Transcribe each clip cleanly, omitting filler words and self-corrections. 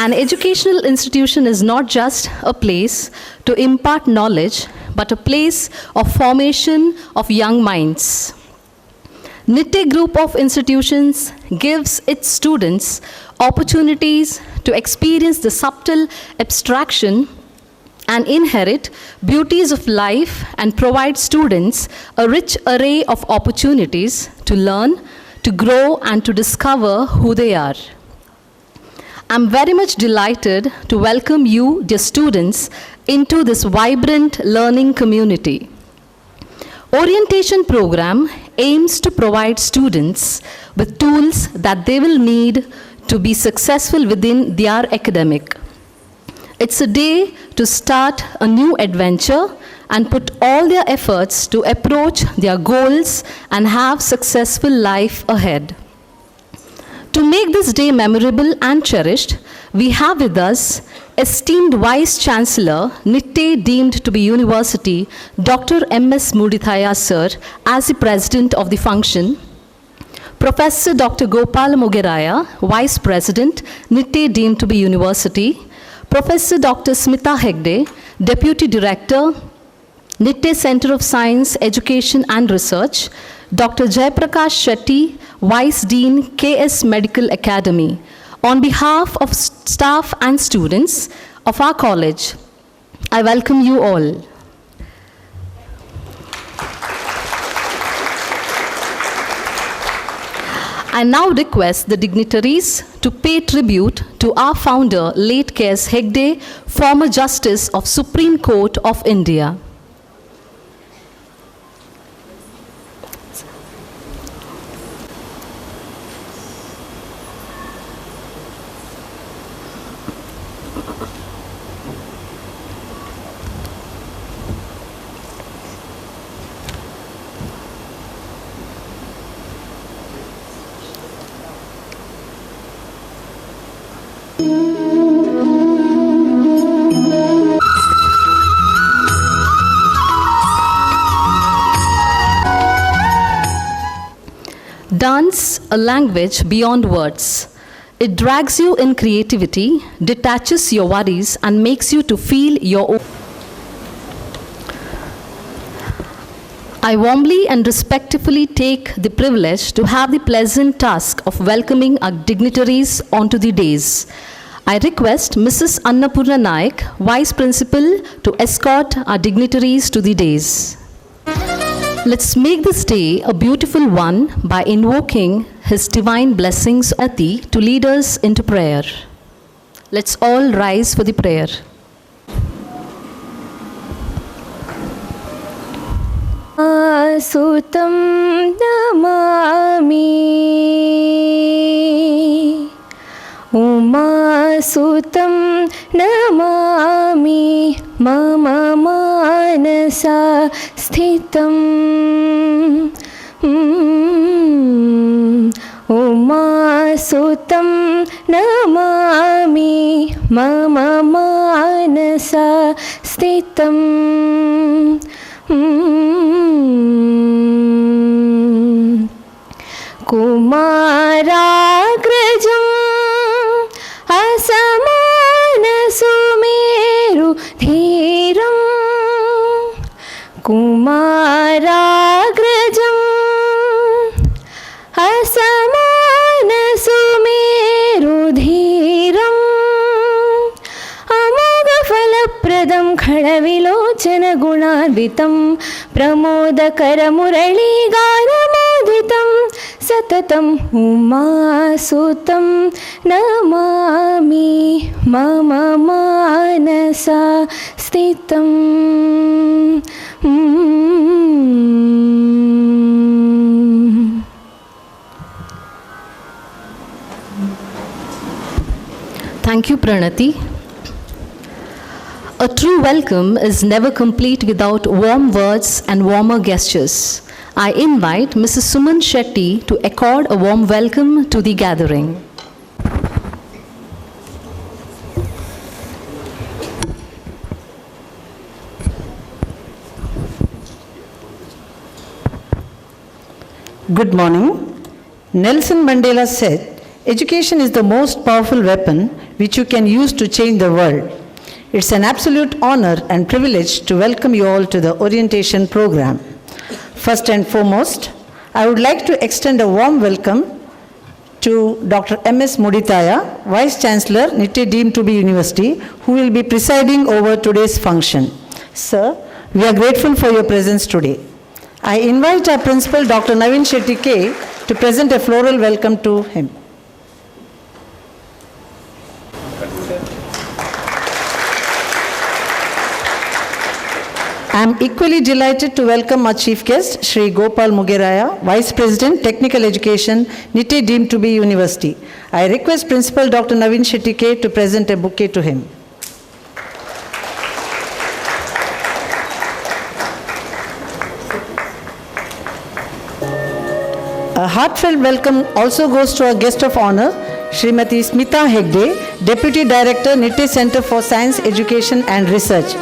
An educational institution is not just a place to impart knowledge, but a place of formation of young minds. Nitte Group of Institutions gives its students opportunities to experience the subtle abstraction and inherent beauties of life and provide students a rich array of opportunities to learn, to grow, and to discover who they are. I'm very much delighted to welcome you, dear students, into this vibrant learning community. Orientation program aims to provide students with tools that they will need to be successful within their academic. It's a day to start a new adventure and put all their efforts to approach their goals and have successful life ahead. To make this day memorable and cherished, we have with us esteemed Vice Chancellor, Nitte deemed to be University, Dr. M.S. Mudithaya Sir, as the President of the function, Professor Dr. Gopal Mogeraya, Vice President, Nitte deemed to be University, Professor Dr. Smita Hegde, Deputy Director, Nitte Center of Science, Education and Research, Dr. Jayaprakash Shetty, Vice Dean, KS Medical Academy. On behalf of staff and students of our college, I welcome you all. I now request the dignitaries to pay tribute to our founder, late K.S. Hegde, former Justice of Supreme Court of India. Dance, a language beyond words. It drags you in creativity, detaches your worries, and makes you to feel your own. I warmly and respectfully take the privilege to have the pleasant task of welcoming our dignitaries onto the days. I request Mrs. Annapurna Naik, Vice Principal, to escort our dignitaries to the days. Let's make this day a beautiful one by invoking His divine blessings to lead us into prayer. Let's all rise for the prayer. Sutam namami Uma Sutam namami Mama manasa sthitam Uma Sutam namami Mama manasa sthitam Kumaragrajam asamana sumeru dhiram Kumaragrajam asamana sumeru dhiram Amoga falapradam khadavilocana gunarvitam Pramodakara murali garamoditam Satatam Umasutam namami Mama manasa sthitam Thank you, Pranati. A true welcome is never complete without warm words and warmer gestures. I invite Mrs. Suman Shetty to accord a warm welcome to the gathering. Good morning. Nelson Mandela said, "Education is the most powerful weapon which you can use to change the world. It's an absolute honor and privilege to welcome you all to the orientation program. First and foremost, I would like to extend a warm welcome to Dr. M.S. Mudithaya, Vice Chancellor, Nitte deemed to be University, who will be presiding over today's function. Sir, we are grateful for your presence today. I invite our Principal, Dr. Navin Shetty K, to present a floral welcome to him. I am equally delighted to welcome our chief guest, Shri Gopal Mugeraya, Vice President, Technical Education, Nitte deemed to be University. I request Principal Dr. Navin Shetty K to present a bouquet to him. A heartfelt welcome also goes to our guest of honor, Srimati Smita Hegde, Deputy Director, Nitte Center for Science, Education and Research.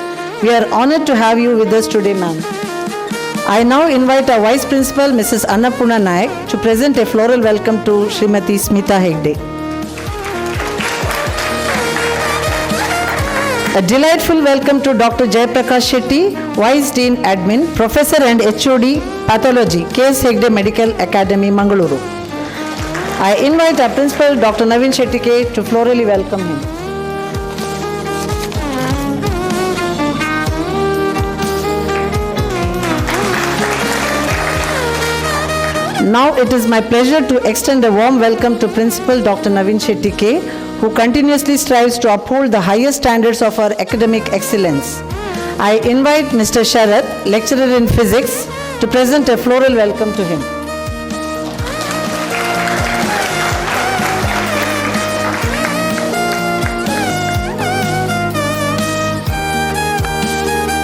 We are honored to have you with us today, ma'am. I now invite our Vice Principal, Mrs. Annapurna Nayak, to present a floral welcome to Srimati Smita Hegde. A delightful welcome to Dr. Jayaprakash Shetty, Vice Dean Admin, Professor and HOD, Pathology, K.S. Hegde Medical Academy, Mangaluru. I invite our Principal, Dr. Navin Shetty K, to florally welcome him. Now it is my pleasure to extend a warm welcome to Principal Dr. Navin Shetty K, who continuously strives to uphold the highest standards of our academic excellence. I invite Mr. Sharath, Lecturer in Physics, to present a floral welcome to him.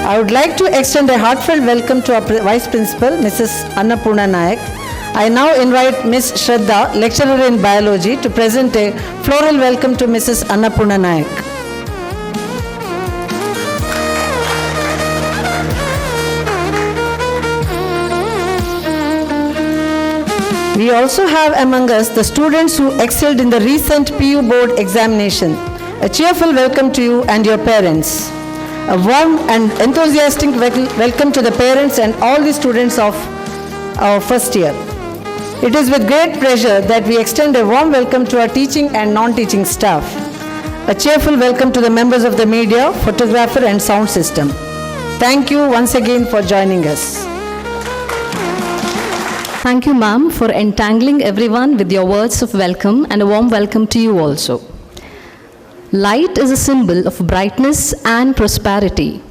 I would like to extend a heartfelt welcome to our Vice Principal, Mrs. Annapurna Nayak. I now invite Ms. Shraddha, Lecturer in Biology, to present a floral welcome to Mrs. Annapurna Nayak. We also have among us the students who excelled in the recent PU Board examination. A cheerful welcome to you and your parents. A warm and enthusiastic welcome to the parents and all the students of our first year. It is with great pleasure that we extend a warm welcome to our teaching and non-teaching staff. A cheerful welcome to the members of the media, photographer and sound system. Thank you once again for joining us. Thank you, ma'am, for entangling everyone with your words of welcome, and a warm welcome to you also. Light is a symbol of brightness and prosperity.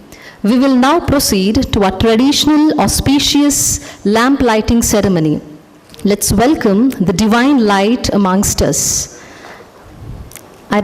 We will now proceed to our traditional auspicious lamp lighting ceremony. Let's welcome the divine light amongst us. I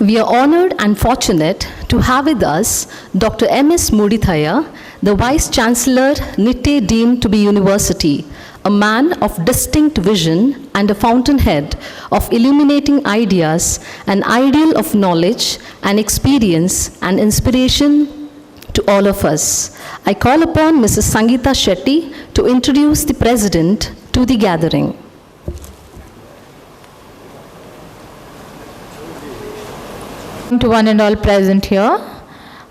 We are honored and fortunate to have with us Dr. M.S. Mudithaya, the Vice Chancellor, Nitte deemed to be University, a man of distinct vision and a fountainhead of illuminating ideas, an ideal of knowledge and experience and inspiration to all of us. I call upon Mrs. Sangeeta Shetty to introduce the President to the gathering. To one and all present here,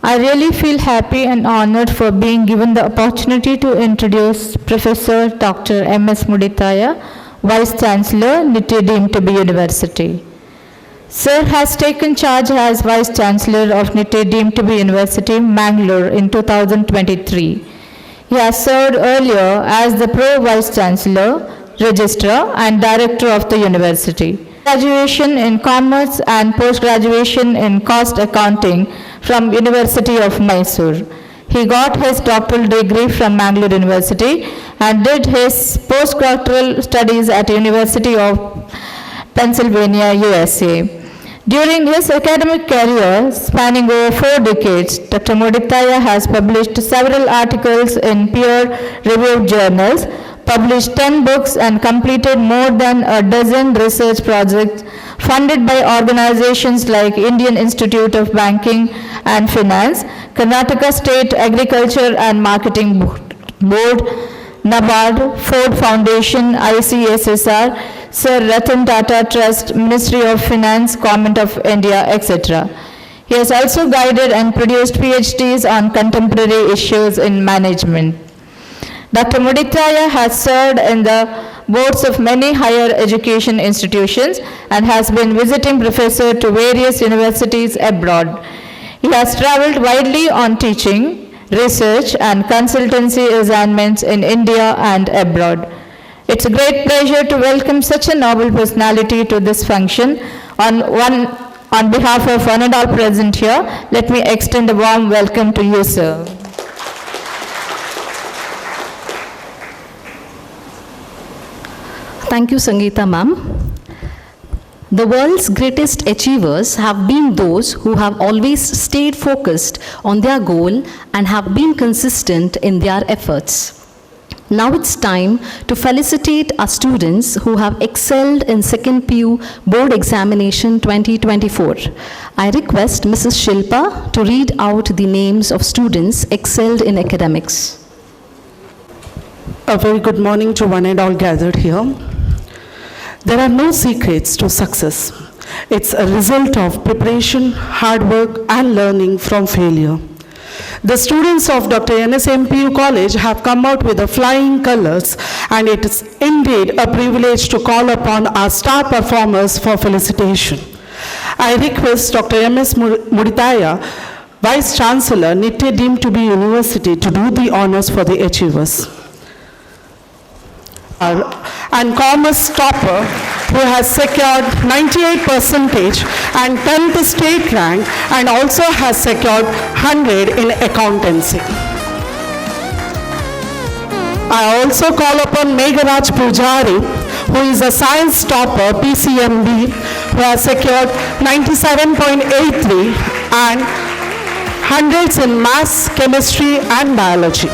I really feel happy and honored for being given the opportunity to introduce Professor Dr. M.S. Mudithaya, Vice Chancellor, Nitte deemed to be University. Sir has taken charge as Vice Chancellor of Nitte deemed to be University, Mangalore in 2023. He has served earlier as the Pro Vice Chancellor, Registrar and Director of the University. Graduation in Commerce and post-graduation in Cost Accounting from University of Mysore. He got his doctoral degree from Mangalore University and did his postdoctoral studies at University of Pennsylvania, USA. During his academic career, spanning over 4 decades, Dr. Mudithaya has published several articles in peer-reviewed journals, published 10 books and completed more than a dozen research projects funded by organizations like Indian Institute of Banking and Finance, Karnataka State Agriculture and Marketing Board, NABARD, Ford Foundation, ICSSR, Sir Ratan Tata Trust, Ministry of Finance, Government of India, etc. He has also guided and produced PhDs on contemporary issues in management. Dr. Mudithaya has served in the boards of many higher education institutions and has been visiting professor to various universities abroad. He has traveled widely on teaching, research and consultancy assignments in India and abroad. It's a great pleasure to welcome such a noble personality to this function. On behalf of one and all present here, let me extend a warm welcome to you, sir. Thank you, Sangeeta ma'am. The world's greatest achievers have been those who have always stayed focused on their goal and have been consistent in their efforts. Now it's time to felicitate our students who have excelled in 2nd PU Board Examination 2024. I request Mrs. Shilpa to read out the names of students excelled in academics. A very good morning to one and all gathered here. There are no secrets to success. It's a result of preparation, hard work, and learning from failure. The students of Dr. NSAM PU College have come out with the flying colors, and it is indeed a privilege to call upon our star performers for felicitation. I request Dr. MS Mudithaya, Vice Chancellor, Nitte deemed to be University, to do the honors for the achievers. And commerce topper who has secured 98% and 10th state rank and also has secured 100 in accountancy. I also call upon Megharaj Pujari, who is a science topper, PCMB, who has secured 97.83 and hundreds in maths, chemistry and biology.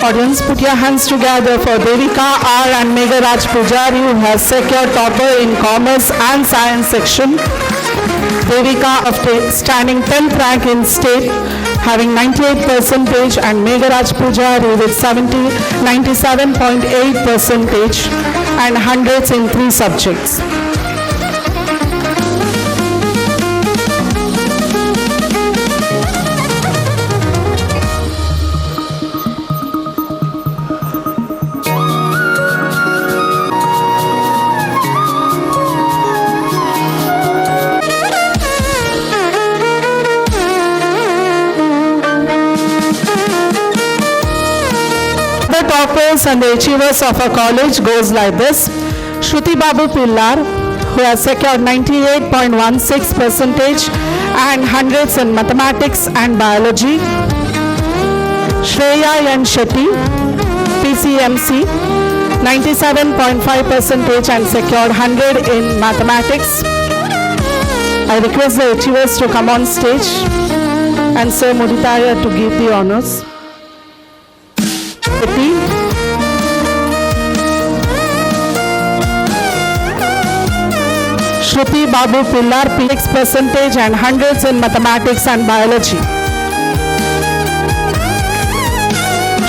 Audience, put your hands together for Devika R. and Megharaj Pujari, who has secured topper in Commerce and Science section. Devika standing 10th rank in state, having 98% and Megharaj Pujari with 97.8% and hundreds in 3 subjects. Toppers and the achievers of our college goes like this. Shruti Babu Pillar, who has secured 98.16% and hundreds in mathematics and biology. Shreya N. Shetty, PCMC, 97.5% and secured 100 in mathematics. I request the achievers to come on stage. and Sir Muditaya to give the honors. Shruti. Shruti Babu Pillar, P6% and hundreds in mathematics and biology.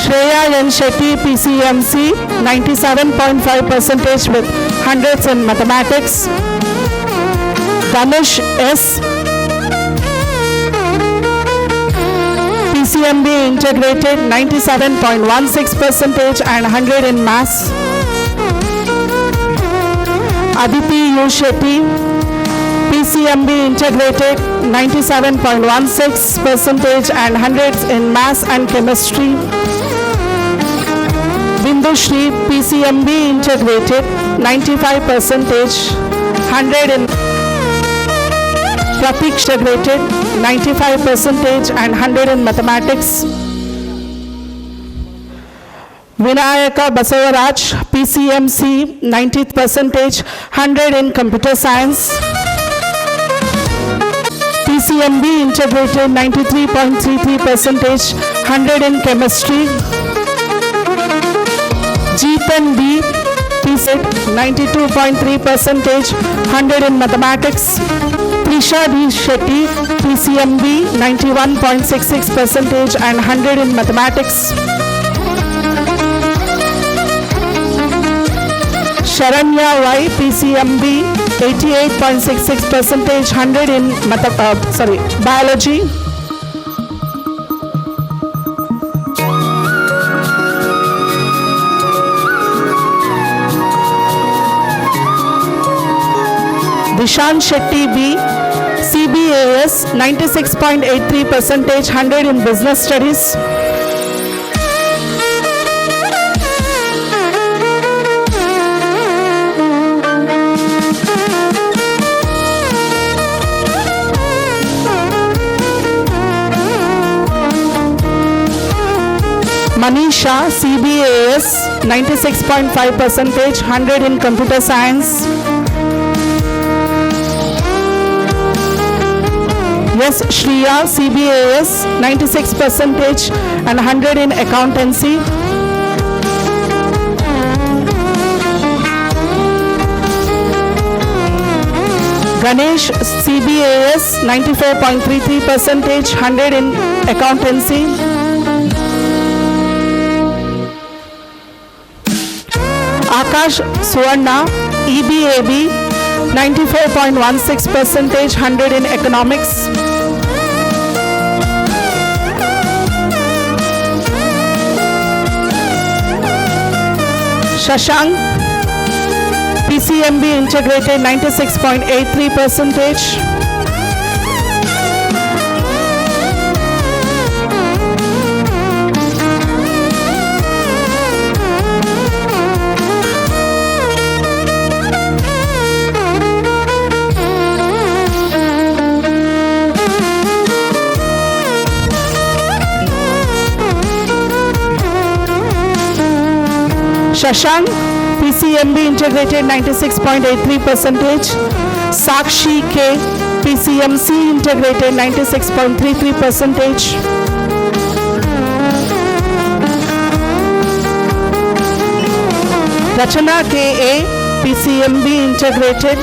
Shreya N. Shetty, PCMC, 97.5% with hundreds in mathematics. Ganesh S. PCMB integrated, 97.16% and 100 in maths. Aditi U. Shetty, PCMB integrated, 97.16% and hundreds in maths and chemistry. Bindu Shri, PCMB integrated, 95%, 100 in Pratik integrated, 95% and 100 in mathematics. Vinayaka Basavaraj, PCMC, 90%, 100 in computer science. PCMB integrated, 93.33%, 100 in chemistry. Jeetan B, PCET, 92.3%, 100 in mathematics. Trisha D. Shetty, PCMB, 91.66% and 100 in mathematics. Sharanya Y, PCMB, 88.66%, 100 in biology. Dishan Shetty B, CBAS, 96.83%, 100 in business studies. Manisha, CBAS, 96.5%, 100 in computer science. Yes, Shriya, CBAS, 96% and 100 in accountancy. Ganesh, CBAS, 94.33%, 100 in accountancy. Akash Suvarna, EBAB, 94.16%, 100 in economics. Shashank, PCMB integrated, 96.83%. Shashank, PCMB integrated, 96.83%. Sakshi K, PCMC integrated, 96.33%. Rachana KA, PCMB integrated,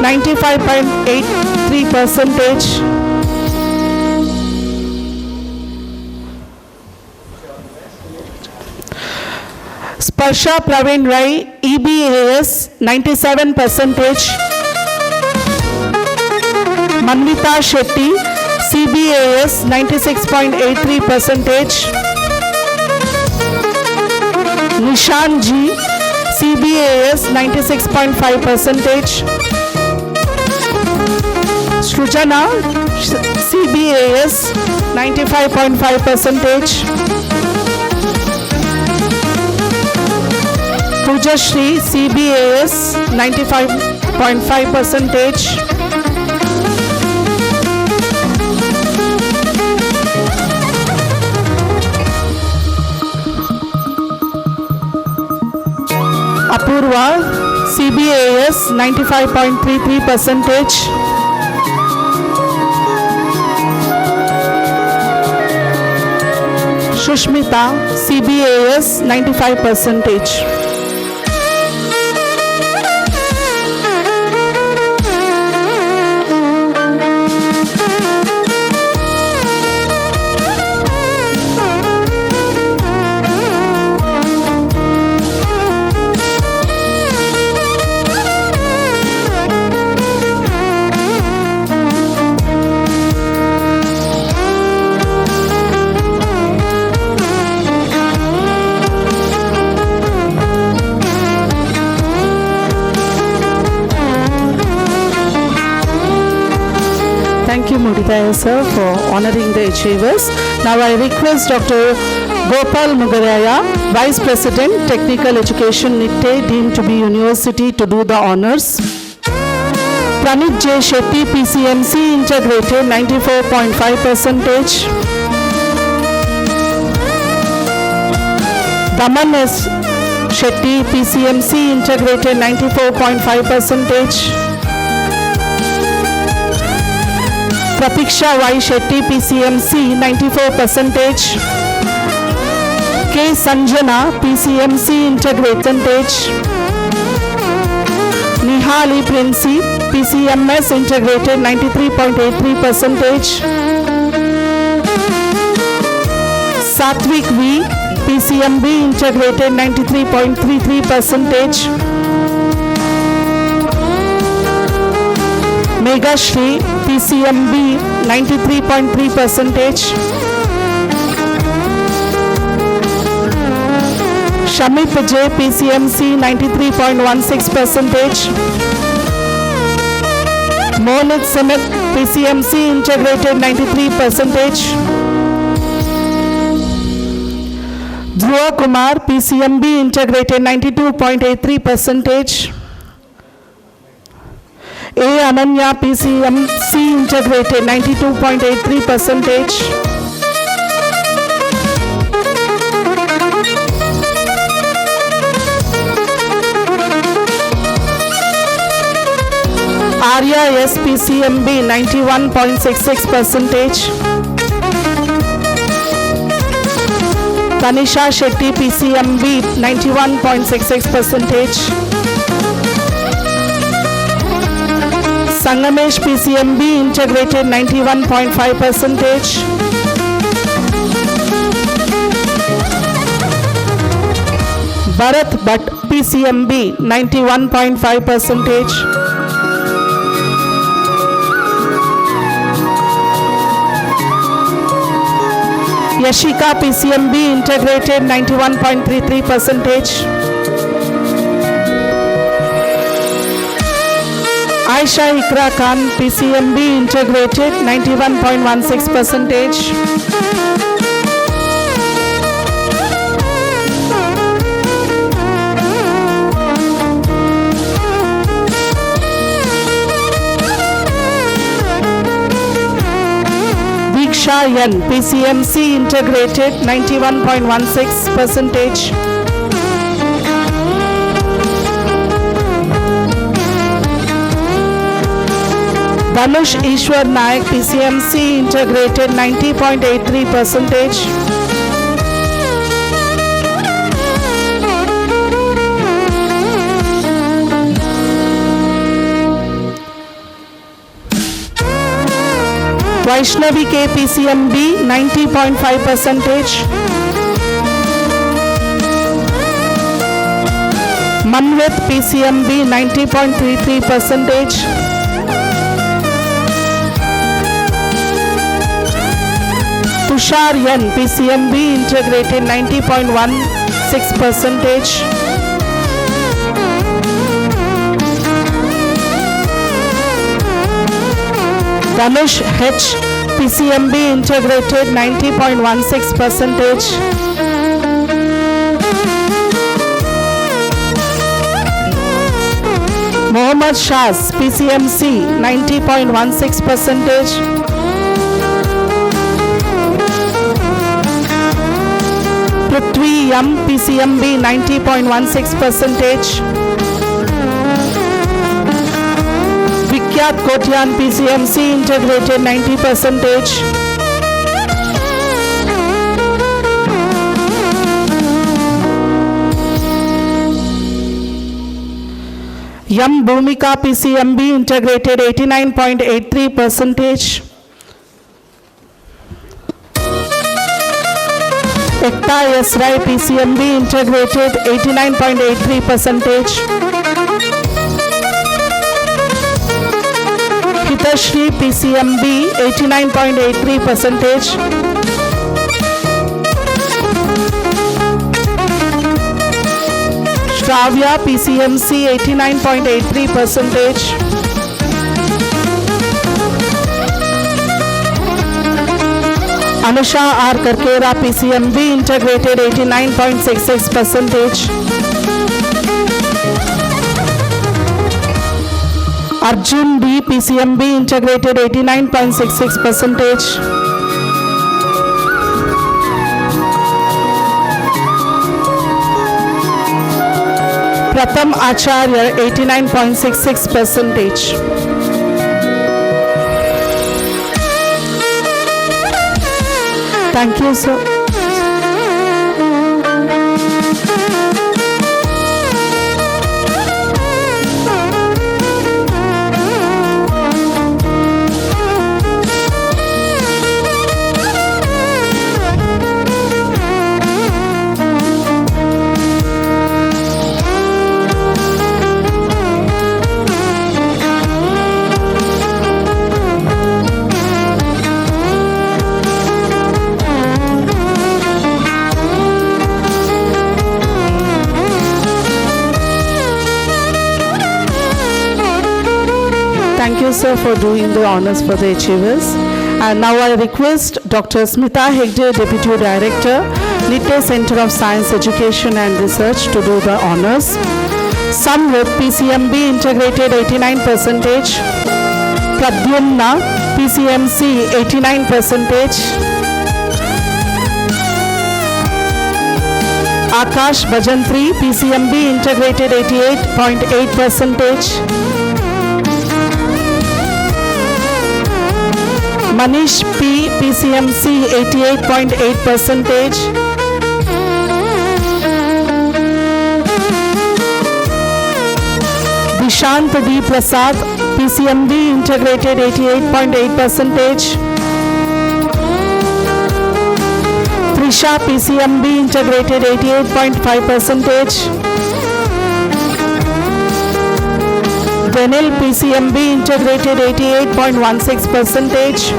95.83%. Sparsha Praveen Rai, EBAS, 97%. Manvita Shetty, CBAS, 96.83%. Nishan G, CBAS, 96.5%. Srujana, CBAS, 95.5%. Pujashri, CBAS, 95.5%. Apurva, CBAS, 95.33%. Sushmita, CBAS 95%. Thank you, Muditaya sir, for honoring the achievers. Now I request Dr. Gopal Mugaraya, Vice President, Technical Education, Nitte, deemed to be University, to do the honors. Pranit J. Shetty, PCMC, Integrated, 94.5%. Daman S. Shetty, PCMC, Integrated, 94.5%. Prapiksha Y. Shetty, PCMC, 94%. K. Sanjana, PCMC, Integrated. Nihali Princy, PCMS, Integrated, 93.83%. Satvik V, PCMB, Integrated, 93.33%. Megha Shri, PCMB, 93.3%. Shamip J, PCMC, 93.16%. Monit Samit, PCMC, Integrated, 93%. Dhruva Kumar, PCMB, Integrated, 92.83%. A. Ananya, PCMC, Integrated, 92.83%. Arya S, PCMB, 91.66%. Tanisha Shetty, PCMB, 91.66%. Sangamesh, PCMB, Integrated, 91.5%. Bharat Bhatt, PCMB, 91.5%. Yashika, PCMB, Integrated, 91.33%. Aisha Ikra Khan, PCMB, Integrated, 91.16%. Diksha Yan, PCMC, Integrated, 91.16%. Dhanush Ishwar Naik, PCMC, Integrated, 90.83%. Vaishnavi K, PCMB, 90.5%. Manvit, PCMB, 90.33%. Tushar Yan, PCMB, Integrated, 90.16%. Dhanush H, PCMB, Integrated, 90.16%. Mohammad Shaz, PCMC, 90.16%. Prithvi Yam, PCMB, 90.16%. Vikyat Kotian, PCMC, Integrated, 90%. M. Bhumika PCMB integrated 89.83%. Ekta S. Rai PCMB integrated 89.83%. Hitashri PCMB 89.83%. Shravya PCMC 89.83%. Anusha R. Karkera PCMB integrated 89.66%. Arjun D. PCMB integrated 89.66%. Pratham Acharya 89.66%. Thank you, sir. Thank you, sir, for doing the honors for the achievers. And now I request Dr. Smita Hegde, Deputy Director, Nitte Center of Science Education and Research, to do the honors. Samrit PCMB integrated 89%. Pradyumna PCMC 89%. Akash Bajantri PCMB integrated 88.8%. Manish P. PCMC 88.8%. Dishant D. Prasad PCMB integrated 88.8%. Trisha PCMB integrated 88.5%. Venil PCMB integrated 88.16%.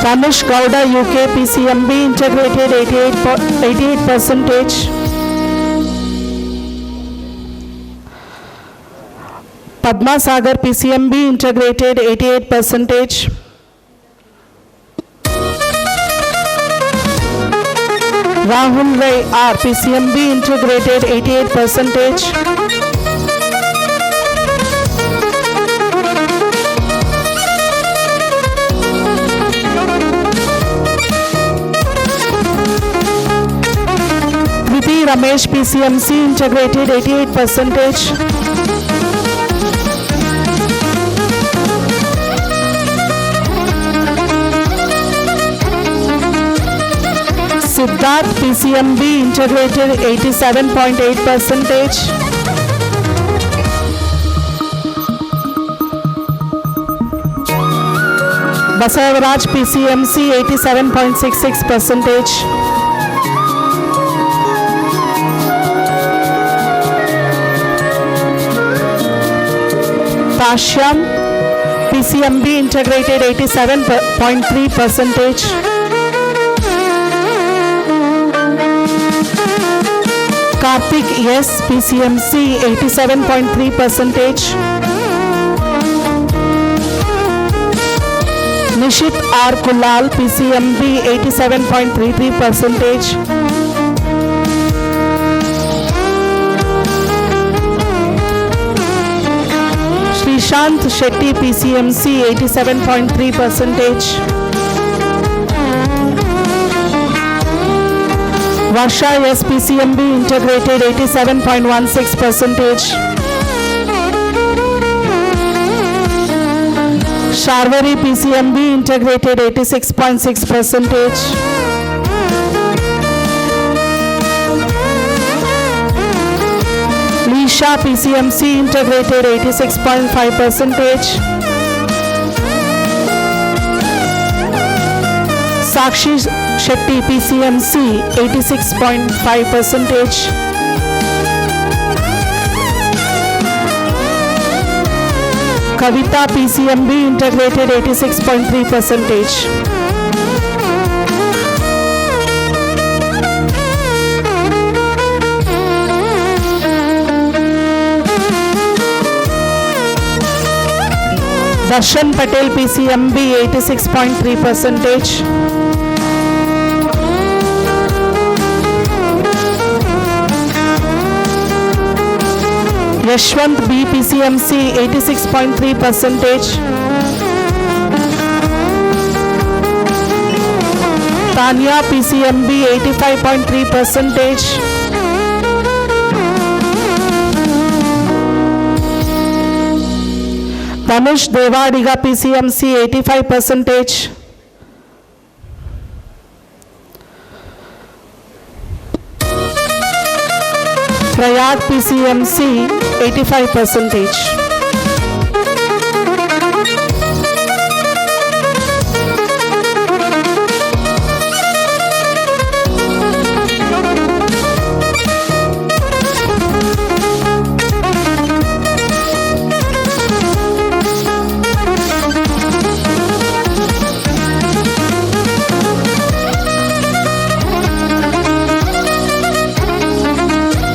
Ramesh Gowda UK PCMB integrated 88%. Padma Sagar PCMB integrated 88%. Rahul Rai R PCMB integrated 88%. Priti Ramesh PCMC integrated 88%. Siddharth PCMB integrated 87.8%. Basavaraj PCMC 87.66%. Tashyam PCMB integrated 87.3%. Karthik yes PCMC 87.3%. Nishit R Kulal PCMB 87.33%. Shrishant Shetty PCMC 87.3%. Varsha S PCMB integrated 87.16%. Sharvari PCMB integrated 86.6%. Disha PCMC integrated 86.5%. Sakshi Shetty PCMC 86.5%. Kavita PCMB integrated 86.3%. Darshan Patel PCMB 86.3%. Yashwant B PCMC 86.3%. Tanya PCMB 85.3%. Tanush Devadiga PCMC 85%. Prayag PCMC 85%.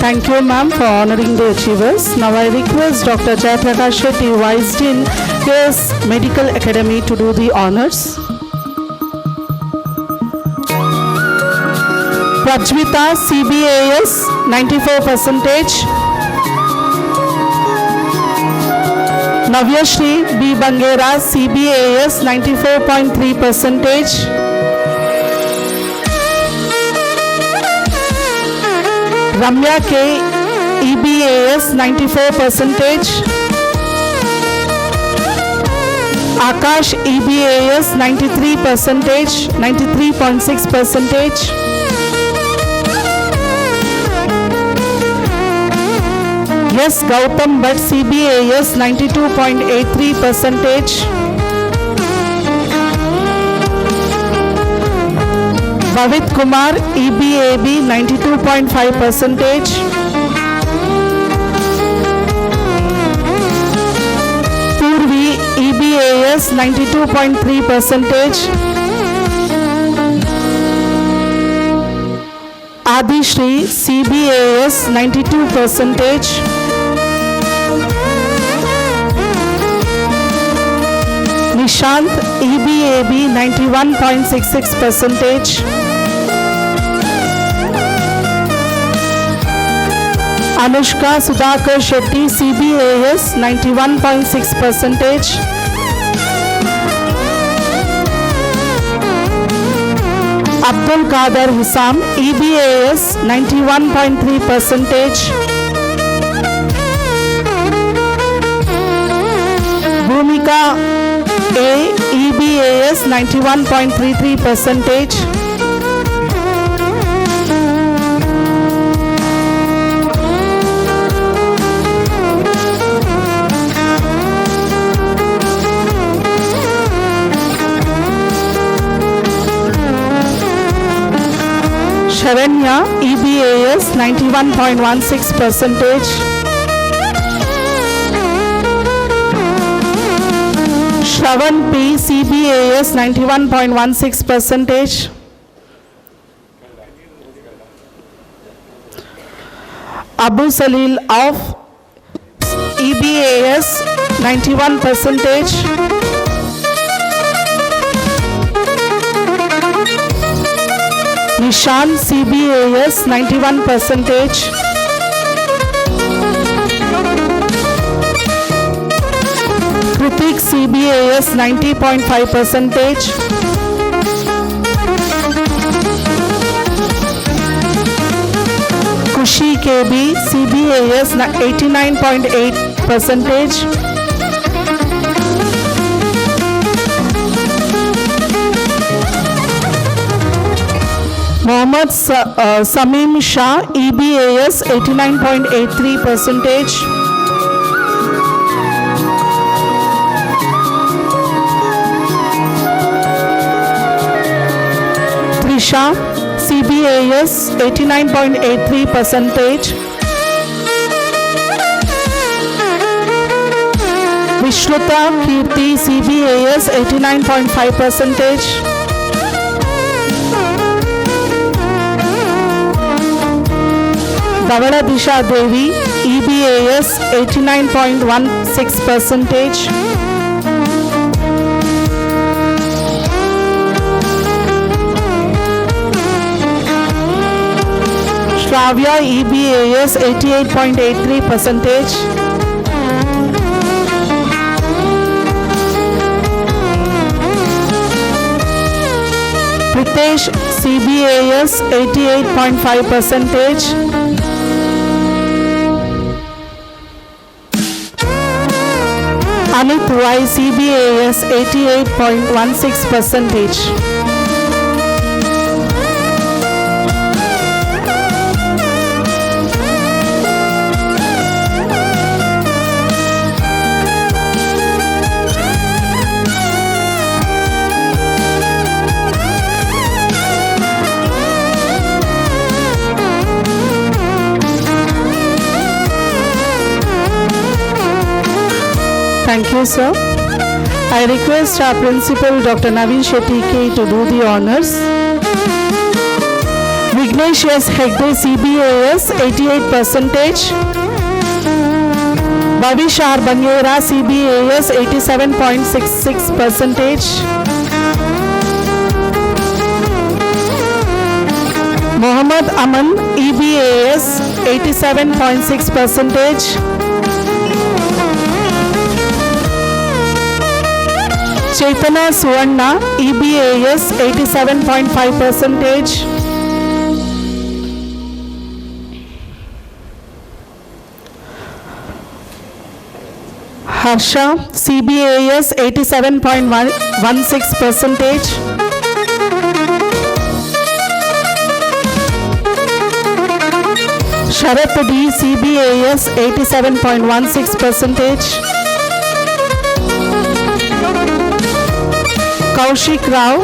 Thank you, ma'am, for honoring the achievers. Now I request Dr. Jayaprakash Shetty, Vice Dean, KS Medical Academy, to do the honors. Prajvita CBAS 94%. Navyashri B. Bangera CBAS 94.3%. Ramya K. EBAS 94%. Akash EBAS 93%, 93.6%. Yes, Gautam Bhatt CBAS 92.83%. Bhavit Kumar EBAB 92.5%. Purvi EBAS 92.3%. Adi Shri CBAS 92%. Nishant EBAB 91.66%. Anushka Sudhakar Shetty CBAS 91.6%. Abdul Qadir Husam EBAS 91.3%. Bhumika A EBAS 91.33%. Sharanya EBAS 91.16%. Shravan P CBAS 91.16%. Abu Salil of EBAS 91%. Nishan CBAS 91%. Kritik CBAS 90.5%. Kushi KB CBAS 89.8%. Mohammad Samim Shah, EBAS 89.83%. Trisha, CBAS 89.83%. Vishnuta Kirti, CBAS 89.5%. Davada Disha Devi, EBAS 89.16%. Shravya, EBAS 88.83%. Pritesh, CBAS 88.5%. Amit Y, CBAS 88.16%. Thank you, sir. I request our principal, Dr. Naveen Shetty K, to do the honors. Vignesh S. Hegde, CBAS 88%. Bhavishar Bangera, CBAS 87.66%. Mohammad Aman, EBAS 87.6%. Chaitanya Suvarna, EBAS 87.5%. Harsha, CBAS 87.16%. Sharath D, CBAS 87.16%. Kaushik Rao,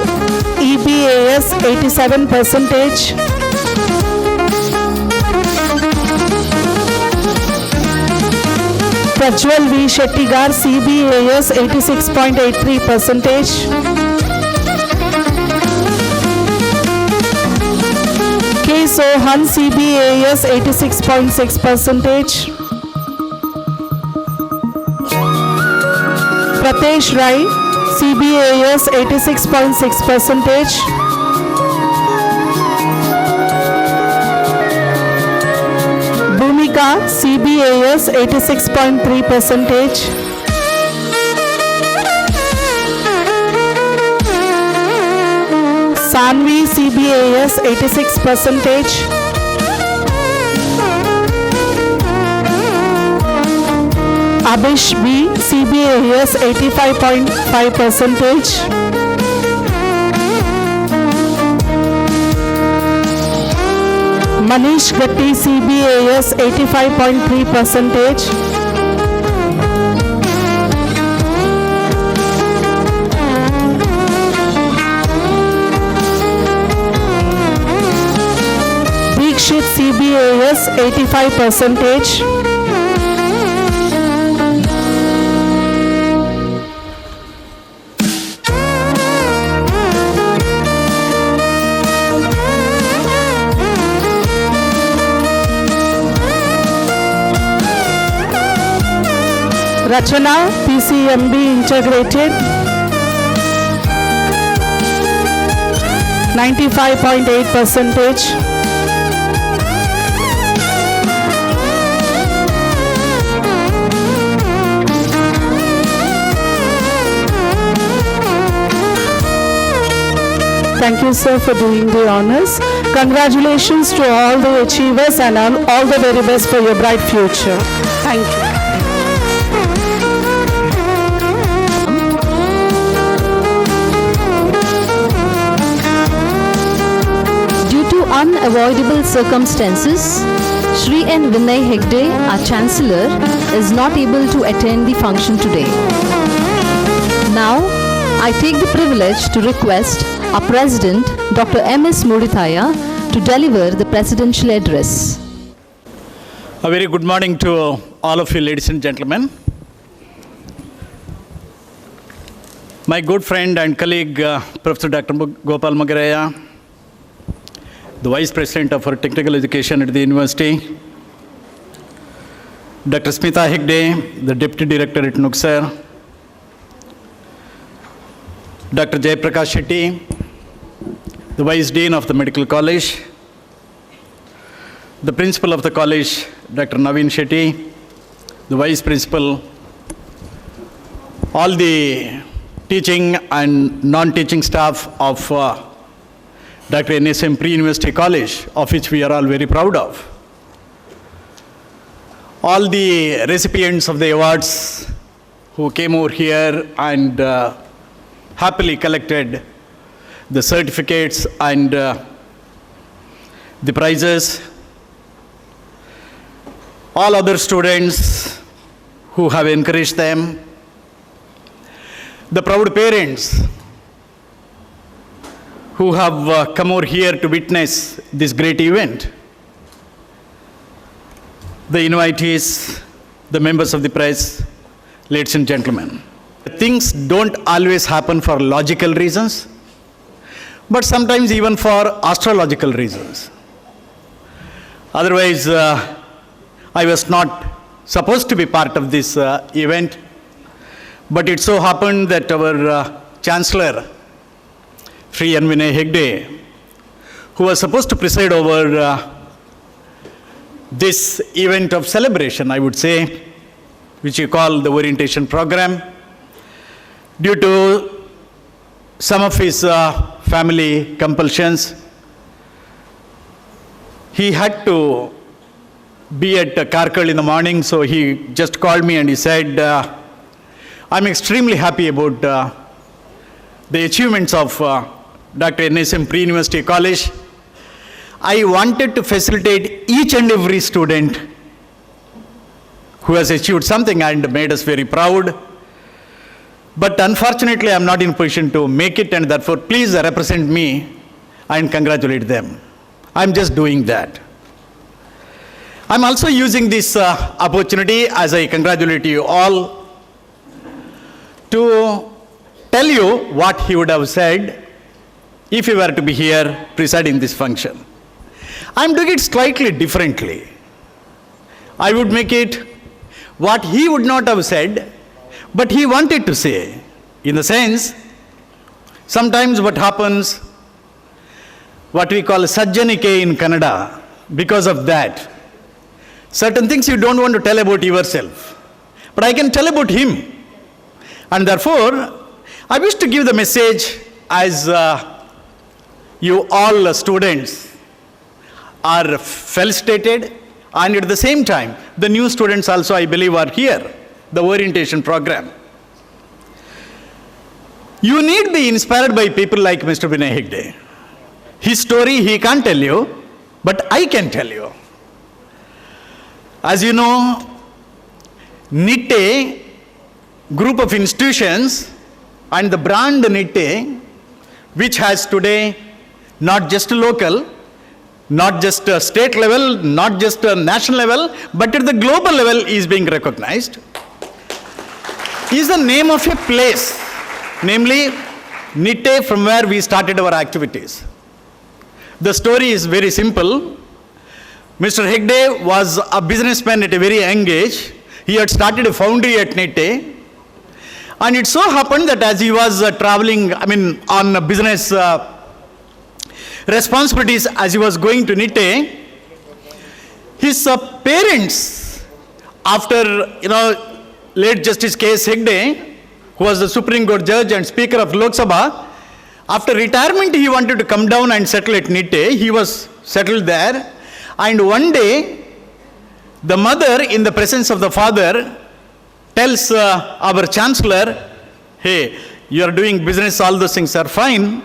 EBAS 87%. Prajwal V. Shettigar, CBAS 86.83%. K. Sohan, CBAS 86.6%. Pratesh Rai, CBAS 86.6%. Bhumika, CBAS 86.3%. Sanvi, CBAS 86%. Abish B, CBAS 85.5%. Manish Gatti, CBAS 85.3%. Deekshit, CBAS 85%. Rachana, PCMB integrated, 95.8%. Thank you, sir, for doing the honors. Congratulations to all the achievers and all the very best for your bright future. Thank you. Due to unavoidable circumstances, Shri N. Vinay Hegde, our Chancellor, is not able to attend the function today. Now, I take the privilege to request our President, Dr. M.S. Mudithaya, to deliver the presidential address. A very good morning to all of you, ladies and gentlemen. My good friend and colleague, Professor Dr. Gopal Magaraya, the Vice President of our Technical Education at the University, Dr. Smita Hegde, the Deputy Director at NUCSER, Dr. Jayaprakash Shetty, the Vice Dean of the Medical College, the Principal of the College, Dr. Naveen Shetty, the Vice Principal, all the teaching and non-teaching staff of Dr. NSAM Pre-University College, of which we are all very proud of. All the recipients of the awards who came over here and happily collected the certificates and the prizes. All other students who have encouraged them. The proud parents who have come over here to witness this great event. The invitees, the members of the press, ladies and gentlemen. Things don't always happen for logical reasons, but sometimes even for astrological reasons. Otherwise, I was not supposed to be part of this event, but it so happened that our Chancellor, Shri N. Vinay Hegde, who was supposed to preside over this event of celebration, I would say, which you call the orientation program, due to some of his family compulsions, he had to be at Karkal in the morning, so he just called me and he said, I'm extremely happy about the achievements of Dr. NSM Pre-University College. I wanted to facilitate each and every student who has achieved something and made us very proud. But unfortunately, I'm not in a position to make it, and therefore, please represent me and congratulate them. I'm just doing that. I'm also using this opportunity, as I congratulate you all, to tell you what he would have said if he were to be here presiding this function. I'm doing it slightly differently. I would make it what he would not have said, but he wanted to say. In the sense, sometimes what happens, what we call sajjanike in Kannada, because of that, certain things you don't want to tell about yourself, but I can tell about him. And therefore, I wish to give the message as you all students are felicitated, and at the same time, the new students also, I believe, are here, the orientation program. You need to be inspired by people like Mr. Vinay Hegde. His story he can't tell you, but I can tell you. As you know, Nitte group of institutions and the brand Nitte, which has today not just local, not just a state level, not just a national level, but at the global level is being recognized, is the name of a place, namely Nitte, from where we started our activities. The story is very simple. Mr. Hegde was a businessman at a very young age. He had started a foundry at Nitte. And it so happened that as he was traveling, on business responsibilities, as he was going to Nitte, his parents, after, late Justice K.S. Hegde, who was the Supreme Court judge and Speaker of Lok Sabha, after retirement, he wanted to come down and settle at Nitte. He was settled there. And one day, the mother, in the presence of the father, tells our Chancellor, hey, you are doing business, all those things are fine.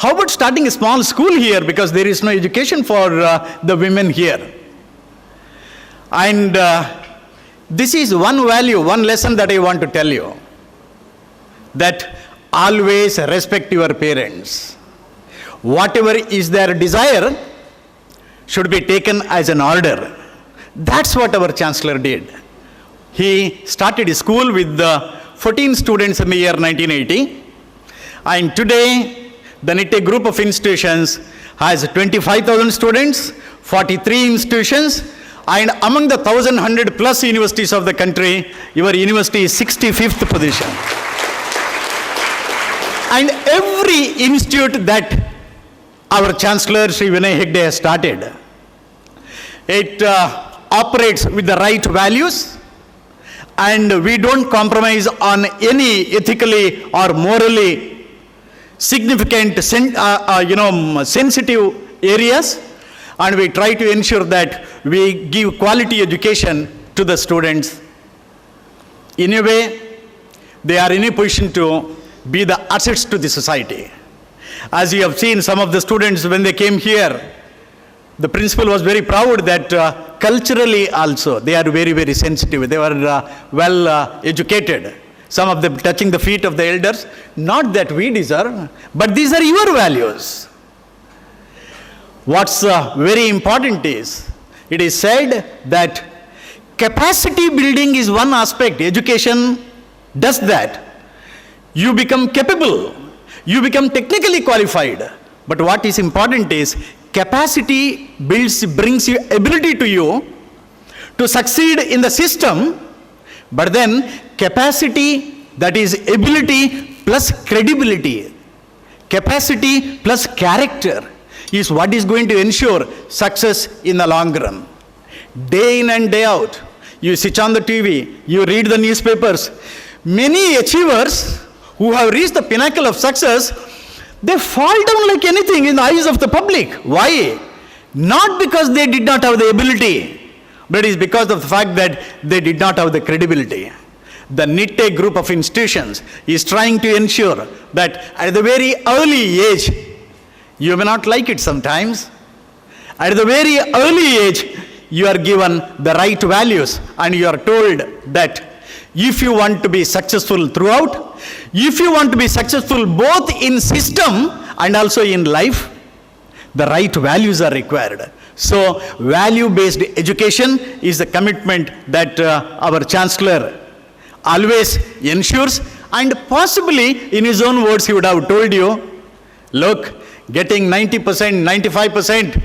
How about starting a small school here, because there is no education for the women here? And this is one value, one lesson that I want to tell you, that always respect your parents. Whatever is their desire should be taken as an order. That's what our Chancellor did. He started a school with 14 students in the year 1980. And today, the Nitte group of institutions has 25,000 students, 43 institutions, and among the 1,100 plus universities of the country, your university is 65th position. And every institute that our Chancellor, Sri Vinay Hegde, has started, it operates with the right values, and we don't compromise on any ethically or morally significant, sensitive areas, and we try to ensure that we give quality education to the students. In a way, they are in a position to be the assets to the society. As you have seen, some of the students, when they came here, the principal was very proud that culturally also they are very, very sensitive. They were well educated. Some of them touching the feet of the elders. Not that we deserve, but these are your values. What's very important is, it is said that capacity building is one aspect. Education does that. You become capable. You become technically qualified. But what is important is, capacity brings you ability to you to succeed in the system, but then capacity, that is ability plus credibility, capacity plus character is what is going to ensure success in the long run. Day in and day out, you switch on the TV, you read the newspapers. Many achievers who have reached the pinnacle of success, they fall down like anything in the eyes of the public. Why? Not because they did not have the ability, but it is because of the fact that they did not have the credibility. The Nitte group of institutions is trying to ensure that at the very early age, you may not like it sometimes, at the very early age, you are given the right values, and you are told that if you want to be successful throughout, if you want to be successful both in system and also in life, the right values are required. So value-based education is the commitment that our Chancellor always ensures, and possibly in his own words he would have told you, look, getting 90%, 95%,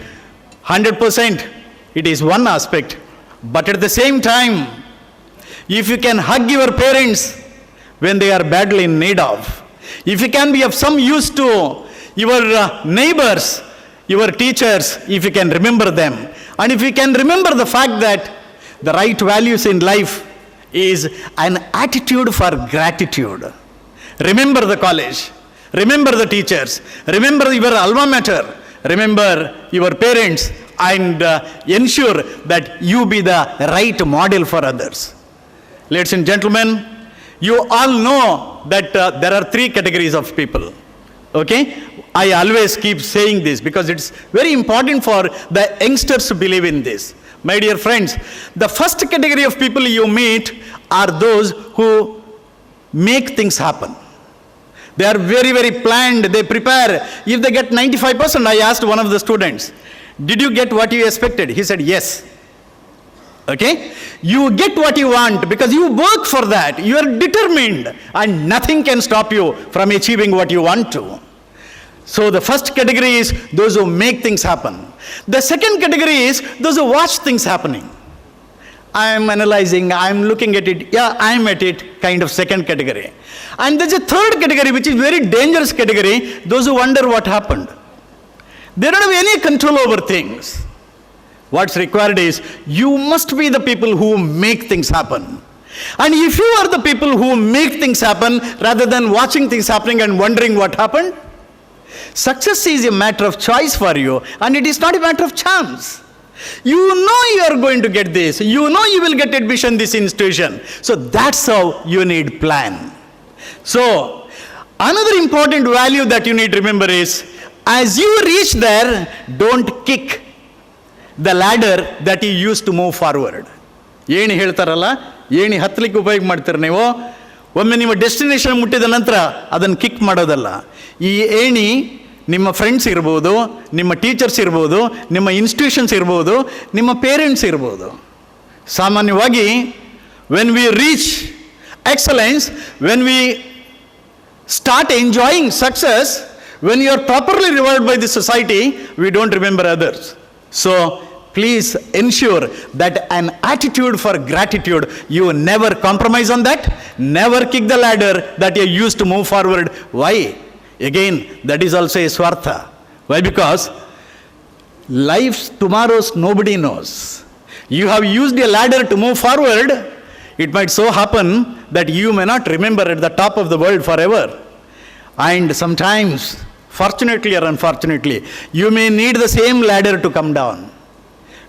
100%, it is one aspect, but at the same time, if you can hug your parents when they are badly in need of, if you can be of some use to your neighbors, your teachers, if you can remember them, and if you can remember the fact that the right values in life is an attitude for gratitude. Remember the college, remember the teachers, remember your alma mater, remember your parents, and ensure that you be the right model for others. Ladies and gentlemen, you all know that there are three categories of people. Okay? I always keep saying this because it's very important for the youngsters to believe in this. My dear friends, the first category of people you meet are those who make things happen. They are very, very planned, they prepare. If they get 95%, I asked one of the students, did you get what you expected? He said, yes. Okay? You get what you want because you work for that. You are determined and nothing can stop you from achieving what you want to. So the first category is those who make things happen. The second category is those who watch things happening. I am analyzing, I am looking at it, yeah, I am at it, kind of second category. And there's a third category which is very dangerous category, those who wonder what happened. They don't have any control over things. What's required is you must be the people who make things happen. And if you are the people who make things happen rather than watching things happening and wondering what happened, success is a matter of choice for you and it is not a matter of chance. You know you are going to get this. You know you will get admission in this institution. So that's how you need plan. So another important value that you need to remember is As you reach there, don't kick the ladder that you used to move forward. ಏನು ಹೇಳ್ತಾರಲ್ಲ, ಏಣಿ ಹತ್ತಲಿಕ್ಕೆ ಉಪಯೋಗ ಮಾಡ್ತೀರ ನೀವು, ಒಮ್ಮೆ ನಿಮ್ಮ destination ಮುಟ್ಟಿದ ನಂತರ ಅದನ್ನು ಕಿಕ್ ಮಾಡೋದಲ್ಲ. ಈ ಏಣಿ ನಿಮ್ಮ ಫ್ರೆಂಡ್ಸ್ ಇರ್ಬೋದು, ನಿಮ್ಮ ಟೀಚರ್ಸ್ ಇರ್ಬೋದು, ನಿಮ್ಮ ಇನ್ಸ್ಟಿಟ್ಯೂಷನ್ಸ್ ಇರ್ಬೋದು, ನಿಮ್ಮ ಪೇರೆಂಟ್ಸ್ ಇರ್ಬೋದು. ಸಾಮಾನ್ಯವಾಗಿ when we reach excellence, when we start enjoying success, when you are properly rewarded by the society, we don't remember others. So please ensure that an attitude for gratitude, you never compromise on that, never kick the ladder that you used to move forward. Why? Again, that is also a swartha. Why? Because life's tomorrows nobody knows. You have used a ladder to move forward. It might so happen that you may not remember at the top of the world forever. And sometimes, fortunately or unfortunately, you may need the same ladder to come down.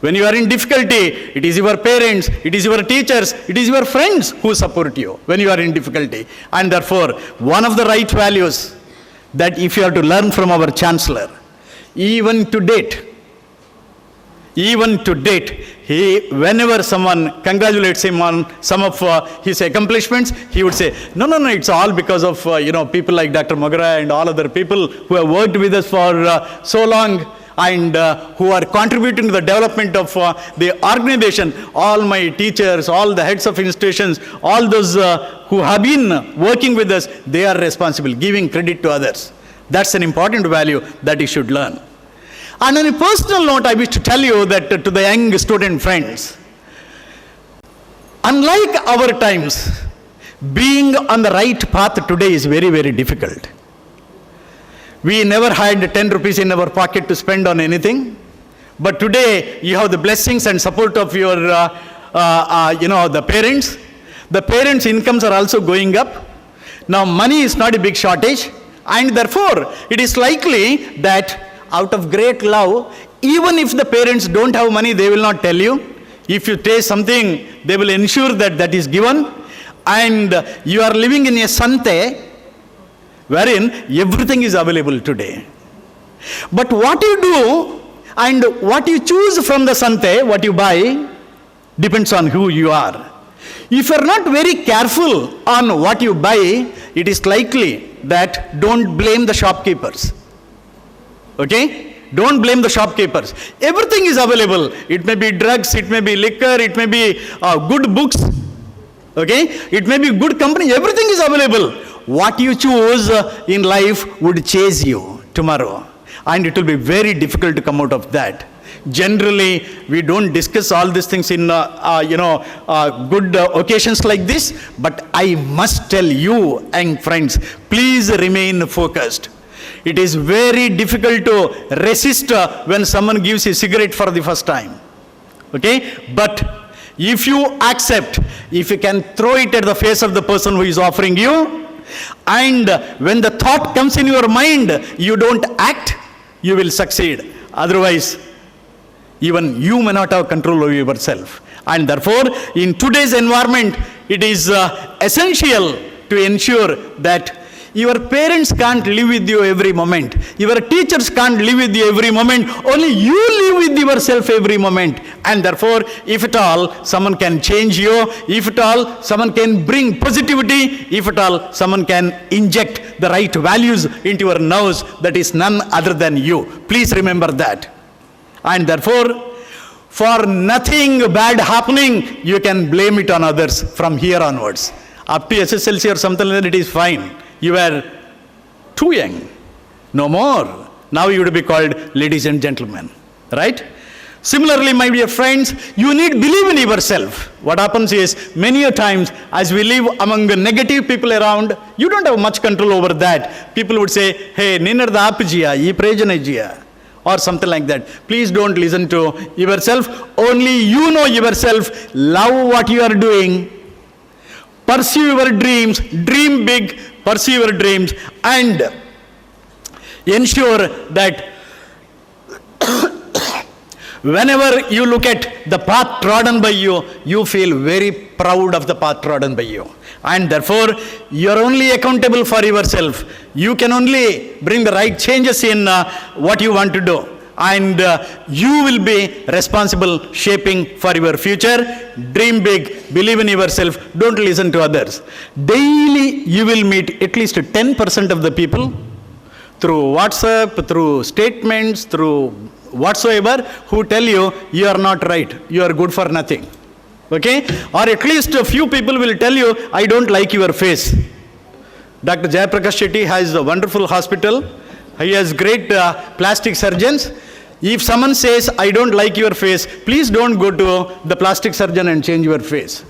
When you are in difficulty, it is your parents, it is your teachers, it is your friends who support you when you are in difficulty. And therefore, one of the right values that if you are to learn from our Chancellor, even to date, he, whenever someone congratulates him on some of his accomplishments, he would say, no, it's all because of, people like Dr. Mogara and all other people who have worked with us for so long and who are contributing to the development of the organization. All my teachers, all the heads of institutions, all those who have been working with us, they are responsible, giving credit to others. That's an important value that you should learn. And on a personal note, I wish to tell you that to the young student friends, unlike our times, being on the right path today is very, very difficult. We never had 10 rupees in our pocket to spend on anything. But today, you have the blessings and support of your, the parents. The parents' incomes are also going up. Now, money is not a big shortage. And therefore, it is likely that out of great love, even if the parents don't have money, they will not tell you. If you taste something, they will ensure that that is given. And you are living in a sante, wherein everything is available today. But what you do and what you choose from the sante, what you buy, depends on who you are. If you are not very careful on what you buy, it is likely that don't blame the shopkeepers. Okay? Don't blame the shopkeepers. Everything is available. It may be drugs, it may be liquor, it may be good books. Okay? It may be good company. Everything is available. What you choose in life would chase you tomorrow. And it will be very difficult to come out of that. Generally, we don't discuss all these things in, good occasions like this. But I must tell you, young friends, please remain focused. It is very difficult to resist when someone gives a cigarette for the first time. Okay? But if you accept, if you can throw it at the face of the person who is offering you, and when the thought comes in your mind, you don't act, you will succeed. Otherwise, even you may not have control over yourself. And therefore, in today's environment, it is essential to ensure that your parents can't live with you every moment. Your teachers can't live with you every moment. Only you live with yourself every moment. And therefore, if at all someone can change you, if at all someone can bring positivity, if at all someone can inject the right values into your nerves, that is none other than you. Please remember that. And therefore, for nothing bad happening, you can blame it on others from here onwards. Up to SSLC or something like that, it is fine. You were too young. No more. Now you would be called ladies and gentlemen. Right? Similarly, my dear friends, you need believe in yourself. What happens is, many a times, as we live among the negative people around, you don't have much control over that. People would say, hey, ninarda aapjiya, ee prajana jiya, or something like that. Please don't listen to yourself. Only you know yourself. Love what you are doing. Pursue your dreams. Dream big. Pursue your dreams. And ensure that whenever you look at the path trodden by you, you feel very proud of the path trodden by you. And therefore, you are only accountable for yourself. You can only bring the right changes in what you want to do. And you will be responsible shaping for your future. Dream big, believe in yourself, don't listen to others. Daily you will meet at least 10% of the people through WhatsApp, through statements, through whatsoever, who tell you, you are not right, you are good for nothing. Okay? Or at least a few people will tell you, I don't like your face. Dr. Jayaprakash Shetty has a wonderful hospital. He has great plastic surgeons. If someone says, I don't like your face, please don't go to the plastic surgeon and change your face.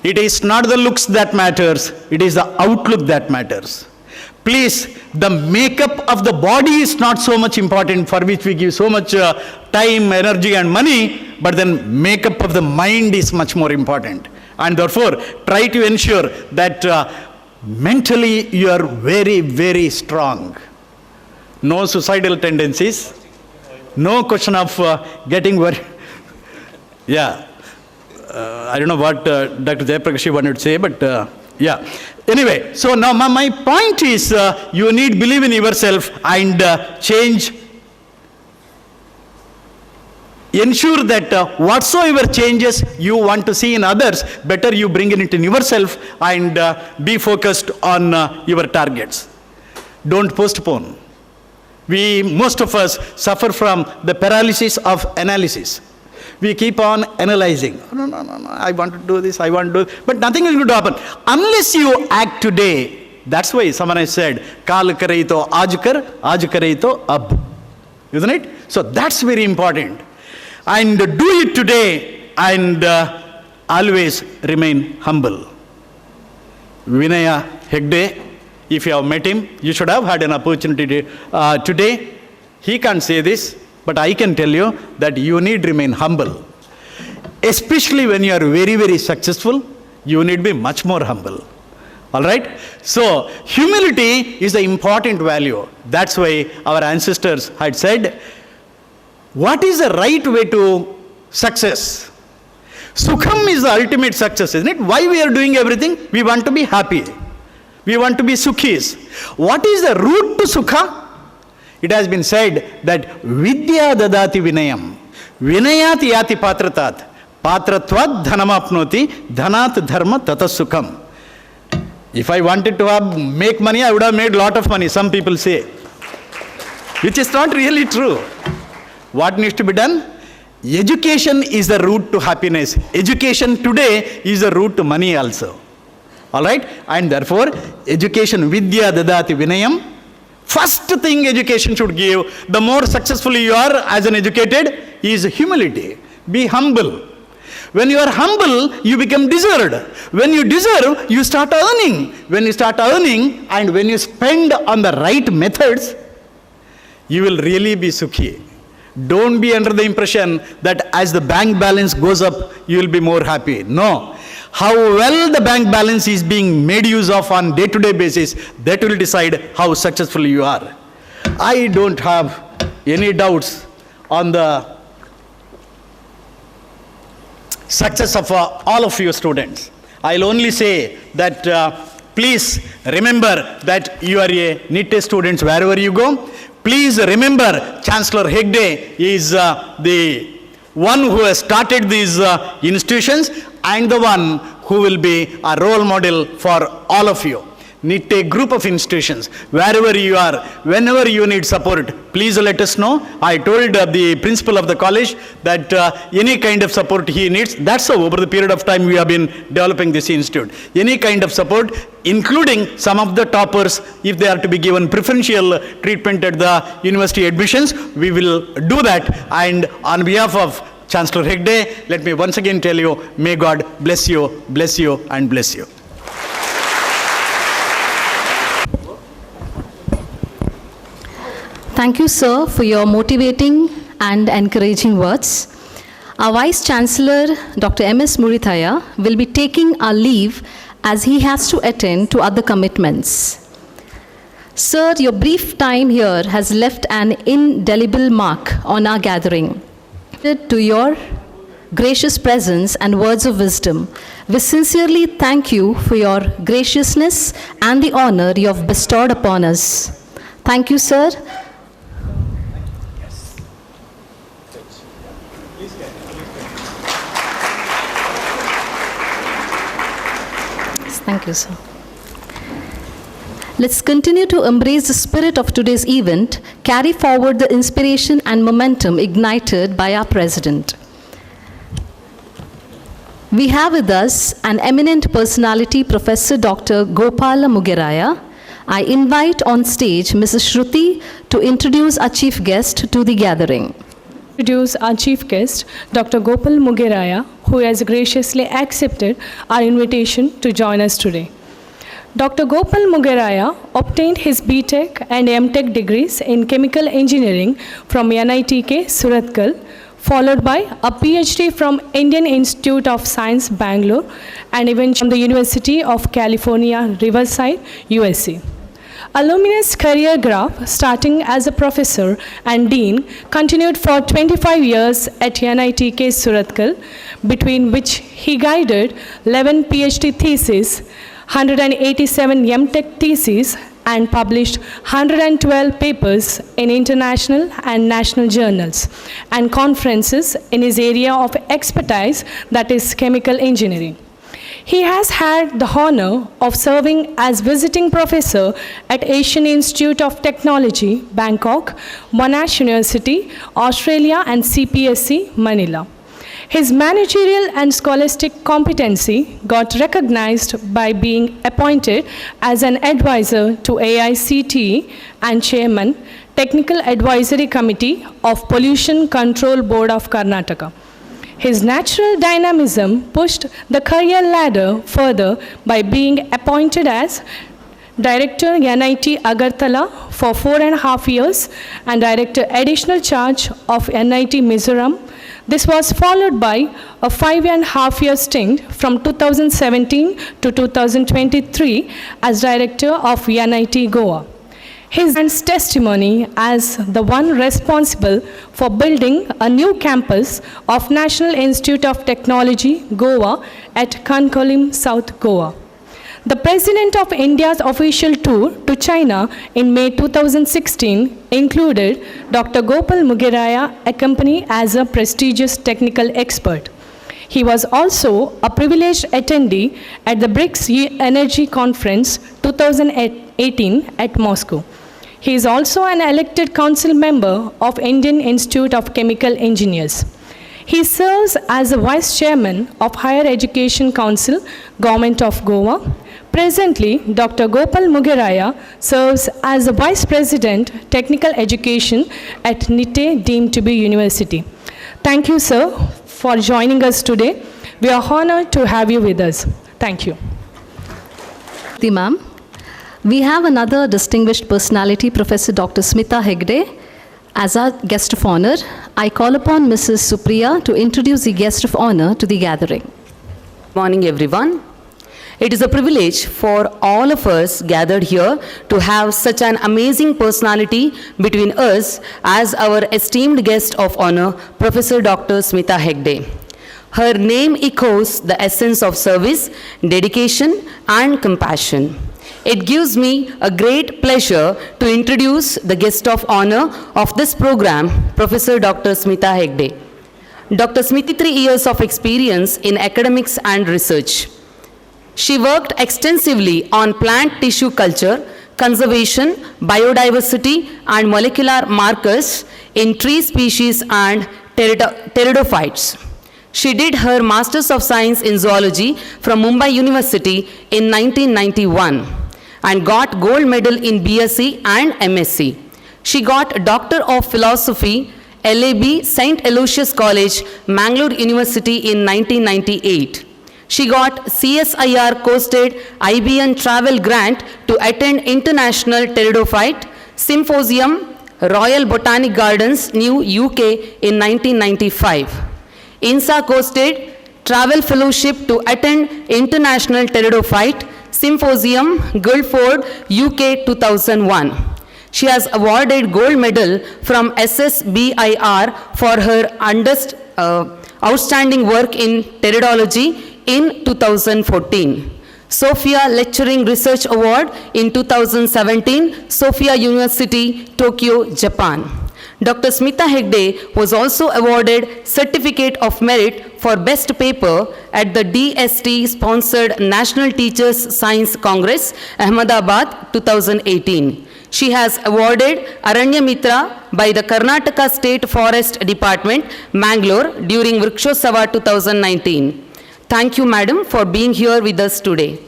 It is not the looks that matters, it is the outlook that matters. Please, the makeup of the body is not so much important, for which we give so much time, energy and money, but then makeup of the mind is much more important. And therefore, try to ensure that mentally you are very, very strong. No suicidal tendencies. No question of getting worried. Yeah. I don't know what Dr. Jayaprakash wanted to say, but yeah. Anyway, so now my point is you need believe in yourself and change. Ensure that whatsoever changes you want to see in others, better you bring it in yourself and be focused on your targets. Don't postpone. Most of us suffer from the paralysis of analysis. We keep on analyzing. No, I want to do this, I want to do this. But nothing is going to happen. Unless you act today. That's why someone has said, Kaal kare to aaj kare to ab. Isn't it? So that's very important. And do it today and always remain humble. Vinaya Hegde, if you have met him, you should have had an opportunity today. He can't say this, but I can tell you that you need remain humble. Especially when you are very, very successful, you need be much more humble. All right? So, humility is the important value. That's why our ancestors had said, what is the right way to success? Sukham is the ultimate success, isn't it? Why we are doing everything? We want to be happy. We want to be sukhis. What is the route to sukha? It has been said that vidya dadati vinayam, vinayat yati patratat, patratvad dhanamapnoti, dhanat dharma tata sukham. If I wanted to make money, I would have made a lot of money, some people say. Which is not really true. What needs to be done? Education is the route to happiness. Education today is the route to money also. All right? And therefore, education, vidya dadati vinayam. First thing education should give, the more successful you are as an educated, is humility. Be humble. When you are humble, you become deserved. When you deserve, you start earning. When you start earning and when you spend on the right methods, you will really be sukhi. Don't be under the impression that as the bank balance goes up, you will be more happy. No. How well the bank balance is being made use of on day-to-day basis, that will decide how successful you are. I don't have any doubts on the success of all of you students. I'll only say that please remember that you are a Nitte students wherever you go. Please remember Chancellor Hegde is the one who has started these institutions and the one who will be a role model for all of you. Nitte group of institutions, wherever you are, whenever you need support, please let us know. I told the principal of the college that any kind of support he needs, that's how over the period of time we have been developing this institute. Any kind of support, including some of the toppers, if they are to be given preferential treatment at the university admissions, we will do that. And on behalf of Chancellor Hegde, let me once again tell you, may God bless you, and bless you. Thank you, sir, for your motivating and encouraging words. Our Vice Chancellor, Dr. M.S. Murithaya, will be taking a leave as he has to attend to other commitments. Sir, your brief time here has left an indelible mark on our gathering. To your gracious presence and words of wisdom, we sincerely thank you for your graciousness and the honor you have bestowed upon us. Thank you, sir. Thank you, sir. Let's continue to embrace the spirit of today's event, carry forward the inspiration and momentum ignited by our president. We have with us an eminent personality, Professor Dr. Gopala Mugeraya. I invite on stage Mrs. Shruti to introduce our chief guest to the gathering. Introduce our chief guest, Dr. Gopal Mugeraya, who has graciously accepted our invitation to join us today. Dr. Gopal Mugeraya obtained his BTech and MTech degrees in chemical engineering from NITK, Surathkal, followed by a PhD from Indian Institute of Science, Bangalore, and even from the University of California, Riverside, USA. A luminous career graph, starting as a professor and dean, continued for 25 years at NITK Surathkal, between which he guided 11 PhD theses, 187 MTech theses, and published 112 papers in international and national journals and conferences in his area of expertise, that is chemical engineering. He has had the honor of serving as visiting professor at Asian Institute of Technology, Bangkok, Monash University, Australia, and CPSC, Manila. His managerial and scholastic competency got recognized by being appointed as an advisor to AICTE and chairman, Technical Advisory Committee of Pollution Control Board of Karnataka. His natural dynamism pushed the career ladder further by being appointed as Director NIT Agartala for 4.5 years and Director Additional Charge of NIT Mizoram. This was followed by a 5.5-year stint from 2017 to 2023 as Director of NIT Goa. His testimony as the one responsible for building a new campus of National Institute of Technology, Goa at Kankolim, South Goa. The President of India's official tour to China in May 2016 included Dr. Gopal Mugeraya, accompanied as a prestigious technical expert. He was also a privileged attendee at the BRICS Energy Conference 2018 at Moscow. He is also an elected council member of Indian Institute of Chemical Engineers. He serves as the Vice Chairman of Higher Education Council, Government of Goa. Presently, Dr. Gopal Mugeraya serves as the Vice President, Technical Education at Nitte, deemed to be University. Thank you, sir, for joining us today. We are honored to have you with us. Thank you. Ma'am. We have another distinguished personality, Professor Dr. Smita Hegde, as our guest of honor. I call upon Mrs. Supriya to introduce the guest of honor to the gathering. Good morning, everyone. It is a privilege for all of us gathered here to have such an amazing personality between us as our esteemed guest of honor, Professor Dr. Smita Hegde. Her name echoes the essence of service, dedication, and compassion. It gives me a great pleasure to introduce the guest of honor of this program, Professor Dr. Smita Hegde. Dr. Smita, 3 years of experience in academics and research. She worked extensively on plant tissue culture, conservation, biodiversity, and molecular markers in tree species and pteridophytes. She did her Masters of Science in Zoology from Mumbai University in 1991 and got gold medal in BSc and MSc. She got Doctor of Philosophy, LAB, St. Aloysius College, Mangalore University in 1998. She got CSIR Coasted IBN Travel Grant to attend International Pteridophyte Symposium, Royal Botanic Gardens, New UK in 1995. INSA Coasted Travel Fellowship to attend International Pteridophyte Symposium, Guildford, UK 2001. She has awarded gold medal from SSBIR for her outstanding work in pteridology in 2014. Sophia Lecturing Research Award in 2017, Sophia University, Tokyo, Japan. Dr. Smita Hegde was also awarded Certificate of Merit for Best Paper at the DST-sponsored National Teachers Science Congress, Ahmedabad, 2018. She has awarded Aranya Mitra by the Karnataka State Forest Department, Mangalore, during Vrikshosava 2019. Thank you, Madam, for being here with us today.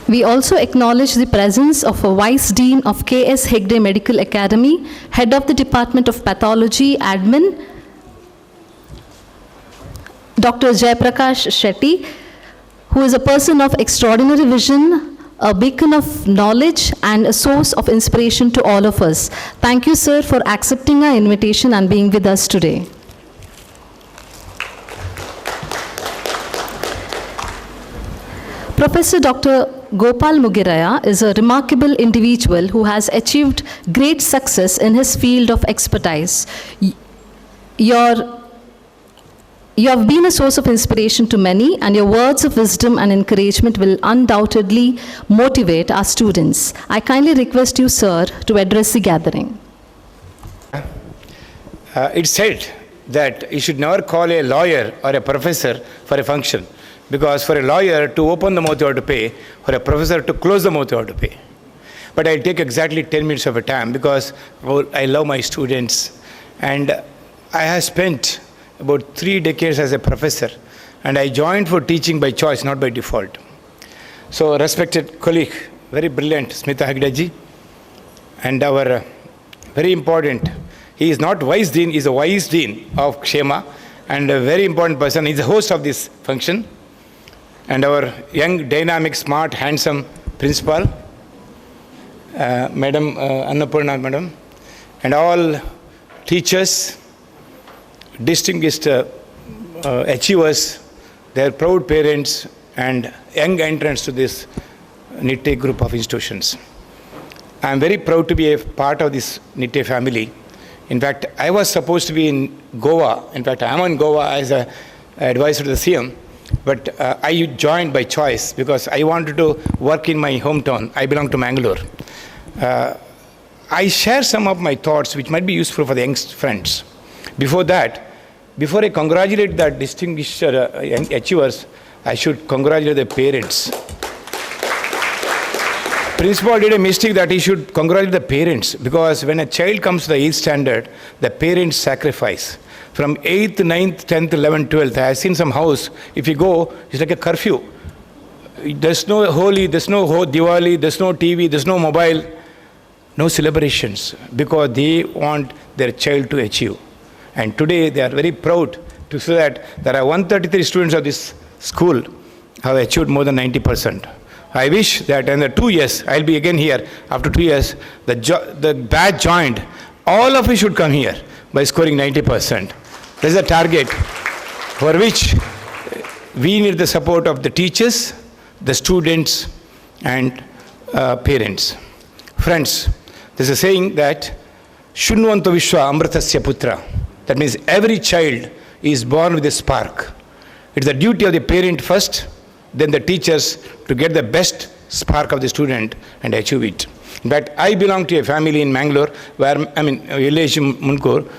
We also acknowledge the presence of a Vice Dean of K.S. Hegde Medical Academy, Head of the Department of Pathology, Admin, Dr. Jayaprakash Shetty, who is a person of extraordinary vision, a beacon of knowledge, and a source of inspiration to all of us. Thank you, sir, for accepting our invitation and being with us today. Professor Dr. Gopal Mugiraya is a remarkable individual who has achieved great success in his field of expertise. You have been a source of inspiration to many, and your words of wisdom and encouragement will undoubtedly motivate our students. I kindly request you, sir, to address the gathering. It's said that you should never call a lawyer or a professor for a function, because for a lawyer to open the mouth you have to pay, for a professor to close the mouth you have to pay. But I'll take exactly 10 minutes of a time because I love my students, and I have spent about 3 decades as a professor, and I joined for teaching by choice, not by default. So respected colleague, very brilliant Smita Hegde ji, and our very important, he is not Vice Dean, he is a Vice Dean of Kshema, and a very important person, he is the host of this function, and our young, dynamic, smart, handsome principal, Madam Annapurna Madam, and all teachers, distinguished achievers, their proud parents, and young entrants to this Nitte group of institutions. I am very proud to be a part of this Nitte family. In fact, I was supposed to be in Goa. In fact, I am in Goa as an advisor to the CM, but I joined by choice because I wanted to work in my hometown. I belong to Mangalore. I share some of my thoughts which might be useful for the young friends. Before that, before I congratulate the distinguished achievers, I should congratulate the parents. Principal did a mistake that he should congratulate the parents, because when a child comes to the 8th standard, the parents sacrifice. From 8th, 9th, 10th, 11th, 12th, I have seen some house, if you go, it's like a curfew. There's no Holi, there's no Diwali, there's no TV, there's no mobile, no celebrations, because they want their child to achieve. And today they are very proud to say that there are 133 students of this school have achieved more than 90%. I wish that in the 2 years, I'll be again here, after 2 years, the batch joined, all of you should come here by scoring 90%. There's a target for which we need the support of the teachers, the students, and parents. Friends, there's a saying that, Shunvanto Vishwa Amritasya Putra. That means every child is born with a spark. It's the duty of the parent first, then the teachers to get the best spark of the student and achieve it. In fact, I belong to a family in Mangalore where, village Munkur,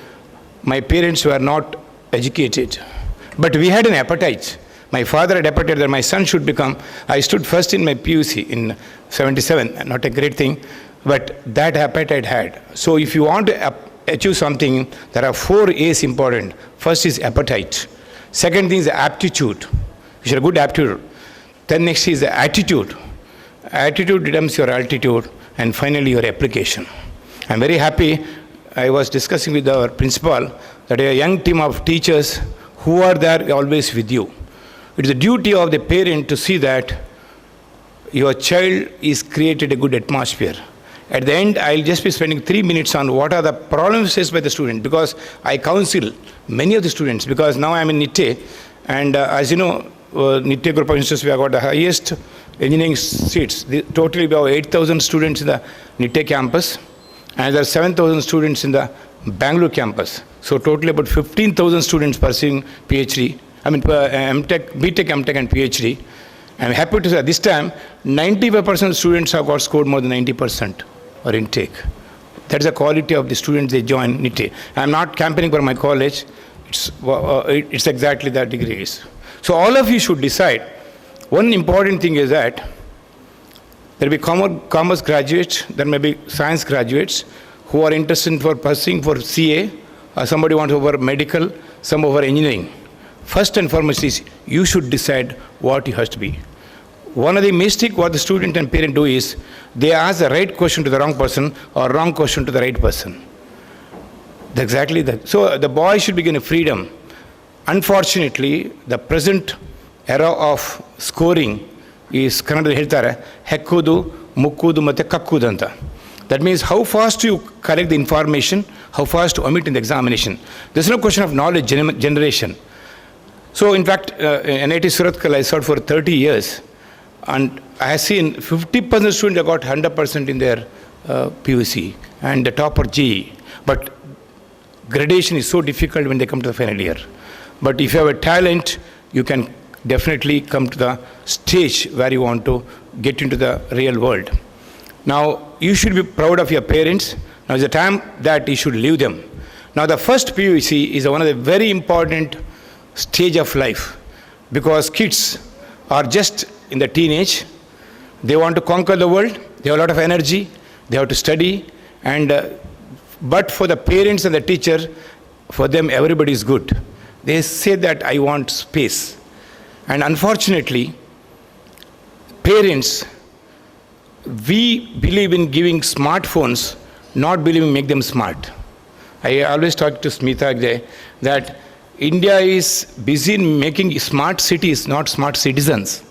my parents were not educated. But we had an appetite. My father had appetite that my son should become, I stood first in my PUC in 77, not a great thing, but that appetite had. So if you want to achieve something, there are 4 A's important. First is appetite. Second thing is aptitude. You should have good aptitude. Then next is the attitude. Attitude determines your altitude, and finally your application. I'm very happy. I was discussing with our principal that a young team of teachers who are there always with you. It is the duty of the parent to see that your child is created a good atmosphere. At the end, I'll just be spending 3 minutes on what are the problems faced by the student, because I counsel many of the students, because now I'm in Nitte, and as you know, Nitte group of institutions, we have got the highest engineering seats. Totally, we have 8,000 students in the Nitte campus, and there are 7,000 students in the Bangalore campus. So totally about 15,000 students pursuing PhD, MTech, BTech, MTech and PhD. I'm happy to say this time, 95% of students have got scored more than 90% or intake. That's the quality of the students they join Nitte. I'm not campaigning for my college. It's exactly that degree is. So all of you should decide. One important thing is that there will be commerce graduates, there may be science graduates who are interested for pursuing for CA, or somebody wants over medical, some over engineering. First and foremost is you should decide what you have to be. One of the mistakes what the student and parent do is they ask the right question to the wrong person or wrong question to the right person. That's exactly that. So the boy should be given freedom. Unfortunately, the present era of scoring is Kannadದಲ್ಲಿ ಹೇಳ್ತಾರೆ ಹೆಕ್ಕುದು ಮುಕ್ಕುದು ಮತ್ತು ಕಕ್ಕುದು ಅಂತ. That means how fast you collect the information, how fast you omit in the examination. There's no question of knowledge generation. So in fact, NIT Surathkal I served for 30 years, and I have seen 50% students have got 100% in their PUC and the topper GE. But gradation is so difficult when they come to the final year. But if you have a talent, you can definitely come to the stage where you want to get into the real world. Now, you should be proud of your parents. Now is the time that you should leave them. Now, the first PUC is one of the very important stage of life, because kids are just in the teenage. They want to conquer the world. They have a lot of energy. They have to study. And but for the parents and the teacher, for them, everybody is good. They say that I want space. And unfortunately, parents, we believe in giving smartphones, not believe in make them smart. I always talk to Smita that India is busy in making smart cities, not smart citizens.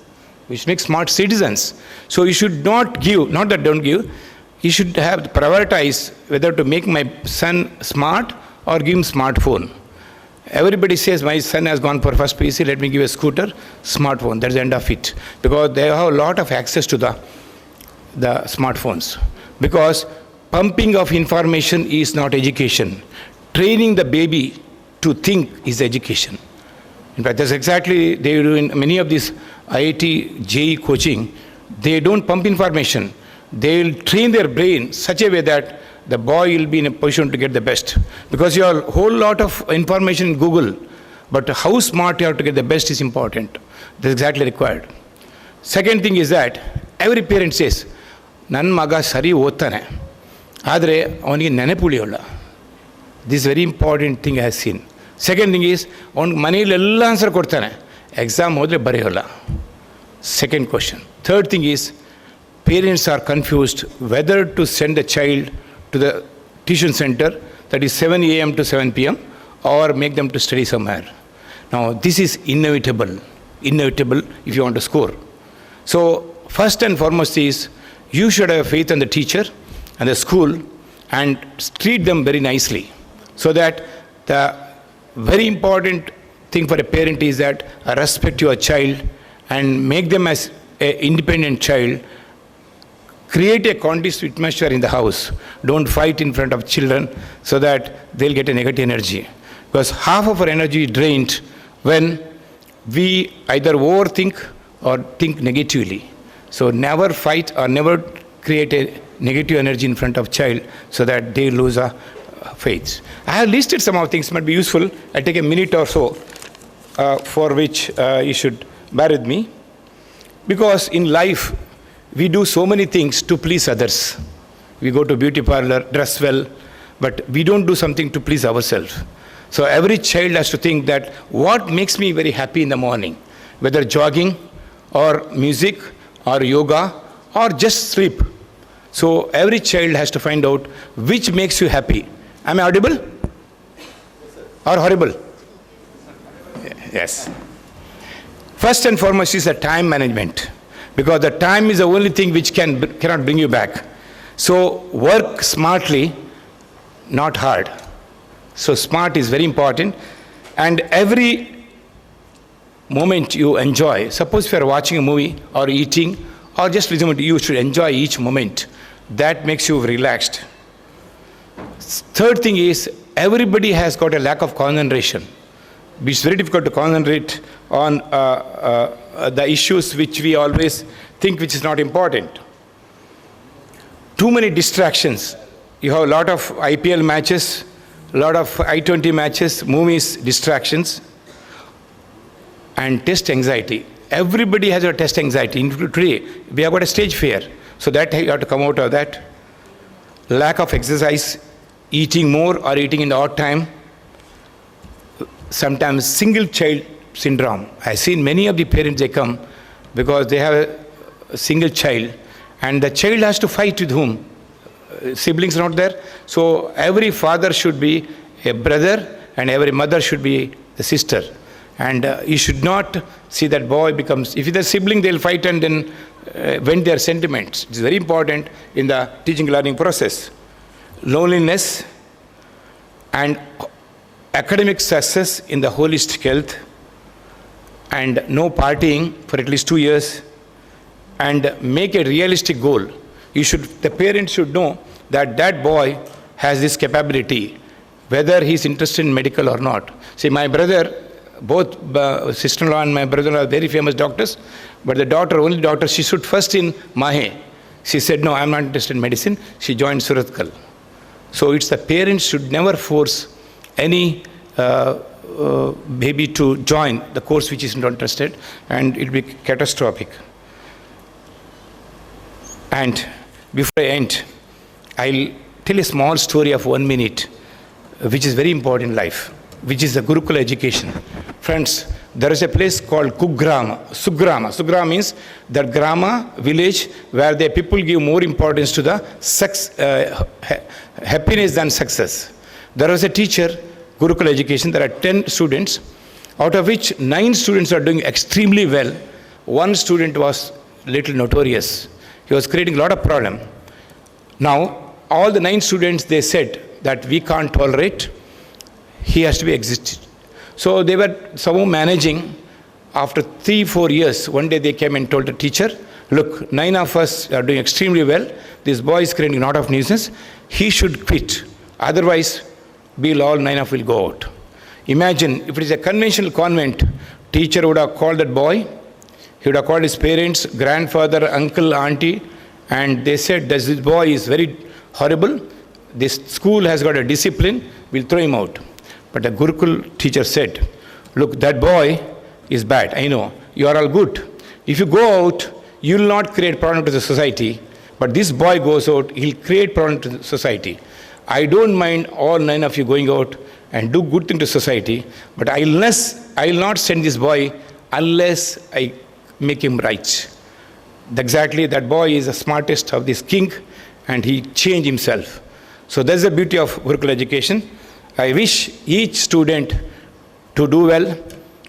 We should make smart citizens. So you should not give, not that don't give, you should have prioritize whether to make my son smart or give him smartphone. Everybody says my son has gone for first PC, let me give a scooter, smartphone. That's the end of it. Because they have a lot of access to the smartphones. Because pumping of information is not education. Training the baby to think is education. In fact, that's exactly they do in many of these IIT, JEE coaching. They don't pump information. They'll train their brain such a way that the boy will be in a position to get the best. Because you have a whole lot of information in Google, but how smart you have to get the best is important. That's exactly required. Second thing is that every parent says, Nan maga sari ottane, adre avanige nenepuliyolla. This is very important thing I have seen. Second thing is, on maneyalli ella answer kodtane, exam hodre bariyolla. Second question. Third thing is, parents are confused whether to send the child to the tuition center, that is 7 a.m. to 7 p.m., or make them to study somewhere. Now, this is inevitable if you want to score. So, first and foremost is, you should have faith in the teacher and the school and treat them very nicely. So that the very important thing for a parent is that respect your child and make them as an independent child. Create a conducive atmosphere in the house. Don't fight in front of children so that they'll get a negative energy. Because half of our energy is drained when we either overthink or think negatively. So never fight or never create a negative energy in front of child so that they lose a faith. I have listed some of things might be useful. I'll take a minute or so for which you should bear with me. Because in life, we do so many things to please others. We go to beauty parlor, dress well, but we don't do something to please ourselves. So every child has to think that what makes me very happy in the morning, whether jogging or music or yoga or just sleep. So every child has to find out which makes you happy. Am I audible? Or horrible? Yes. First and foremost is the time management. Because the time is the only thing which cannot bring you back. So work smartly, not hard. So smart is very important. And every moment you enjoy, suppose if you are watching a movie or eating or just listen to you should enjoy each moment. That makes you relaxed. Third thing is, everybody has got a lack of concentration. It's very difficult to concentrate on the issues which we always think which is not important. Too many distractions. You have a lot of IPL matches, a lot of I-20 matches, movies, distractions, and test anxiety. Everybody has a test anxiety. Today, we have got a stage fear. So that you have to come out of that. Lack of exercise, eating more or eating in the odd time. Sometimes single child syndrome. I've seen many of the parents, they come because they have a single child and the child has to fight with whom? Siblings not there. So every father should be a brother and every mother should be the sister. And you should not see that boy becomes, if he's a sibling, they'll fight and then vent their sentiments. It's very important in the teaching learning process. Loneliness and academic success in the holistic health, and no partying for at least 2 years, and make a realistic goal. The parents should know that that boy has this capability, whether he's interested in medical or not. See, my brother, both sister-in-law and my brother-in-law are very famous doctors, but the daughter, only daughter, she stood first in Mahe. She said, no, I'm not interested in medicine. She joined Suratkal. So it's the parents should never force any baby to join the course which is not interested, and it will be catastrophic. And before I end, I'll tell a small story of 1 minute, which is very important in life, which is the Gurukula education. Friends, there is a place called Sugrama. Sugrama means that grama, village, where the people give more importance to the happiness than success. There was a teacher, Gurukula education, there are 10 students, out of which 9 students are doing extremely well. 1 student was little notorious. He was creating a lot of problem. Now, all the 9 students, they said that we can't tolerate, he has to be exited. So they were somehow managing. After 3-4 years, one day they came and told the teacher, look, 9 of us are doing extremely well. This boy is creating a lot of nuisance. He should quit. Otherwise, we'll all 9 of will go out. Imagine if it is a conventional convent, teacher would have called that boy. He would have called his parents, grandfather, uncle, auntie, and they said, this boy is very horrible. This school has got a discipline. We'll throw him out. But the Gurukul teacher said, look, that boy is bad. I know. You are all good. If you go out, you will not create problem to the society. But this boy goes out, he'll create problem to the society. I don't mind all 9 of you going out and do good thing to society. But I will not send this boy unless I make him right. Exactly, that boy is the smartest of this king and he changed himself. So that's the beauty of Gurukul education. I wish each student to do well,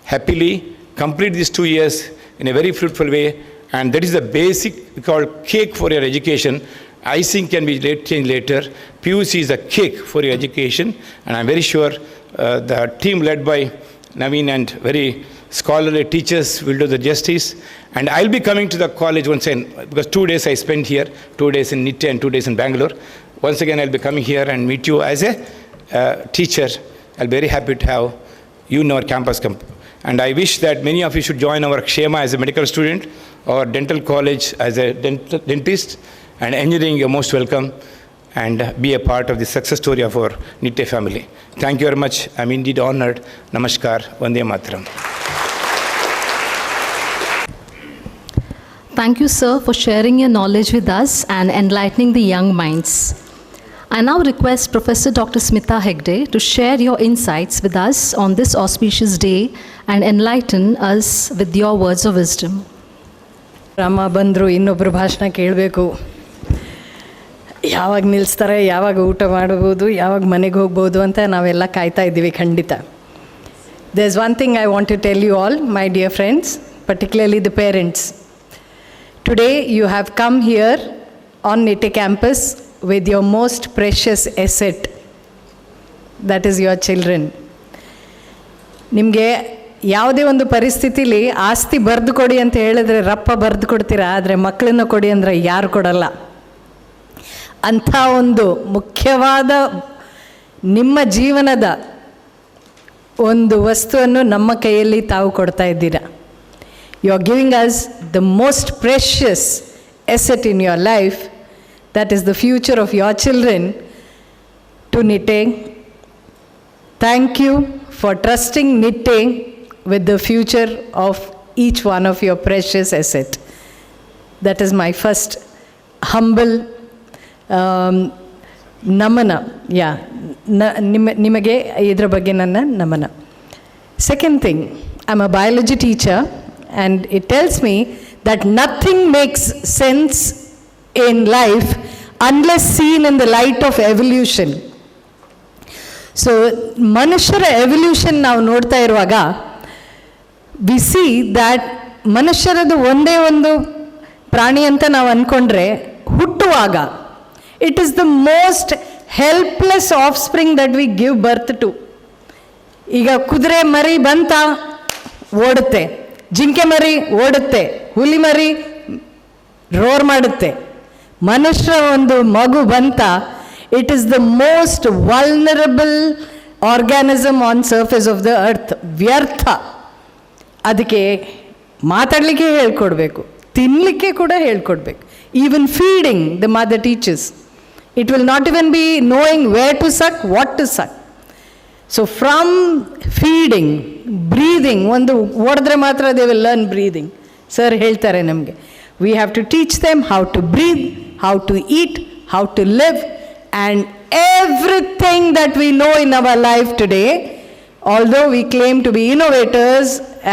happily, complete these 2 years in a very fruitful way, and that is the basic, we call cake for your education. Icing can be changed later. PUC is a cake for your education, and I'm very sure the team led by Naveen and very scholarly teachers will do the justice. And I'll be coming to the college once again, because 2 days I spent here, 2 days in Nitte and 2 days in Bangalore. Once again, I'll be coming here and meet you as a teacher. I'll be very happy to have you in our campus. And I wish that many of you should join our Kshema as a medical student or dental college as a dentist, and engineering, you're most welcome, and be a part of the success story of our Nitte family. Thank you very much. I'm indeed honored. Namaskar. Vande Mataram. Thank you, sir, for sharing your knowledge with us and enlightening the young minds. I now request Professor Dr. Smita Hegde to share your insights with us on this auspicious day and enlighten us with your words of wisdom. Rama ಬಂದರು, ಇನ್ನೊಬ್ಬರು ಭಾಷಣ ಕೇಳಬೇಕು, ಯಾವಾಗ ನಿಲ್ಲಿಸ್ತಾರೆ, ಯಾವಾಗ ಊಟ ಮಾಡ್ಬೋದು, ಯಾವಾಗ ಮನೆಗೆ ಹೋಗ್ಬೋದು ಅಂತ ನಾವೆಲ್ಲ ಕಾಯ್ತಾ ಇದ್ದೀವಿ. ಖಂಡಿತ. There's one thing I want to tell you all, my dear friends, particularly the parents. Today you have come here on Nitte campus with your most precious asset, that is your children. ನಿಮಗೆ ಯಾವುದೇ ಒಂದು ಪರಿಸ್ಥಿತಿಲಿ ಆಸ್ತಿ ಬರೆದು ಕೊಡಿ ಅಂತ ಹೇಳಿದ್ರೆ ರಪ್ಪ ಬರೆದು ಕೊಡ್ತೀರಾ, ಆದರೆ ಮಕ್ಕಳನ್ನ ಕೊಡಿ ಅಂದರೆ ಯಾರು ಕೊಡಲ್ಲ. ಅಂಥ ಒಂದು ಮುಖ್ಯವಾದ ನಿಮ್ಮ ಜೀವನದ ಒಂದು ವಸ್ತುವನ್ನು ನಮ್ಮ ಕೈಯಲ್ಲಿ ತಾವು ಕೊಡ್ತಾ ಇದ್ದೀರಾ. You are giving us the most precious asset in your life, that is the future of your children, to Nitte. Thank you for trusting Nitte with the future of each one of your precious asset. That is my first humble namana. Yeah, nimage idra bagge nanna namana. Second thing, I'm a biology teacher and it tells me that nothing makes sense in life unless seen in the light of evolution. So, ಮನುಷ್ಯರ evolution ನಾವು ನೋಡ್ತಾ ಇರುವಾಗ V see that ಮನುಷ್ಯರದು ಒಂದೇ ಒಂದು ಪ್ರಾಣಿ ಅಂತ ನಾವು ಅಂದ್ಕೊಂಡ್ರೆ ಹುಟ್ಟುವಾಗ it is the most helpless offspring that we give birth to. ಈಗ ಕುದುರೆ ಮರಿ ಬಂತ ಓಡುತ್ತೆ, ಜಿಂಕೆ ಮರಿ ಓಡುತ್ತೆ, ಹುಲಿ ಮರಿ ರೋರ್ ಮಾಡುತ್ತೆ. ಮನುಷ್ಯರ ಒಂದು ಮಗು ಬಂತ, it is the most vulnerable organism on surface of the earth. ವ್ಯರ್ಥ. ಅದಕ್ಕೆ ಮಾತಾಡಲಿಕ್ಕೆ ಹೇಳ್ಕೊಡ್ಬೇಕು, ತಿನ್ನಲಿಕ್ಕೆ ಕೂಡ ಹೇಳ್ಕೊಡ್ಬೇಕು. Even feeding the mother teachers. It will not even be knowing where to suck, what to suck. So from feeding, breathing, ಒಂದು ಓಡಿದ್ರೆ ಮಾತ್ರ they will learn breathing. Sir ಹೇಳ್ತಾರೆ ನಮಗೆ, we have to teach them how to breathe, how to eat, how to live, and everything that we know in our life today, although we claim to be innovators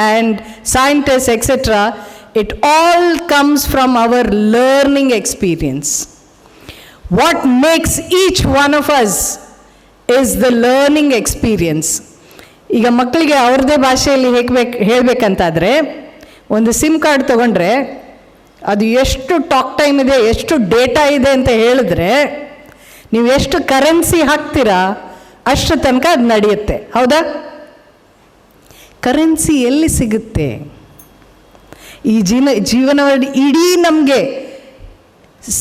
and scientists, etc., it all comes from our learning experience. What makes each one of us is the learning experience. ಈಗ ಮಕ್ಕಳಿಗೆ ಅವ್ರದ್ದೇ ಭಾಷೆಯಲ್ಲಿ ಹೇಳಬೇಕಂತಾದರೆ ಒಂದು sim card ತೊಗೊಂಡ್ರೆ ಅದು ಎಷ್ಟು talk time ಇದೆ, ಎಷ್ಟು ಡೇಟಾ ಇದೆ ಅಂತ ಹೇಳಿದ್ರೆ ನೀವು ಎಷ್ಟು ಕರೆನ್ಸಿ ಹಾಕ್ತೀರಾ ಅಷ್ಟು ತನಕ ಅದು ನಡೆಯುತ್ತೆ. ಹೌದಾ? ಕರೆನ್ಸಿ ಎಲ್ಲಿ ಸಿಗುತ್ತೆ? ಈ ಜೀವನದಲ್ಲಿ ಇಡೀ ನಮಗೆ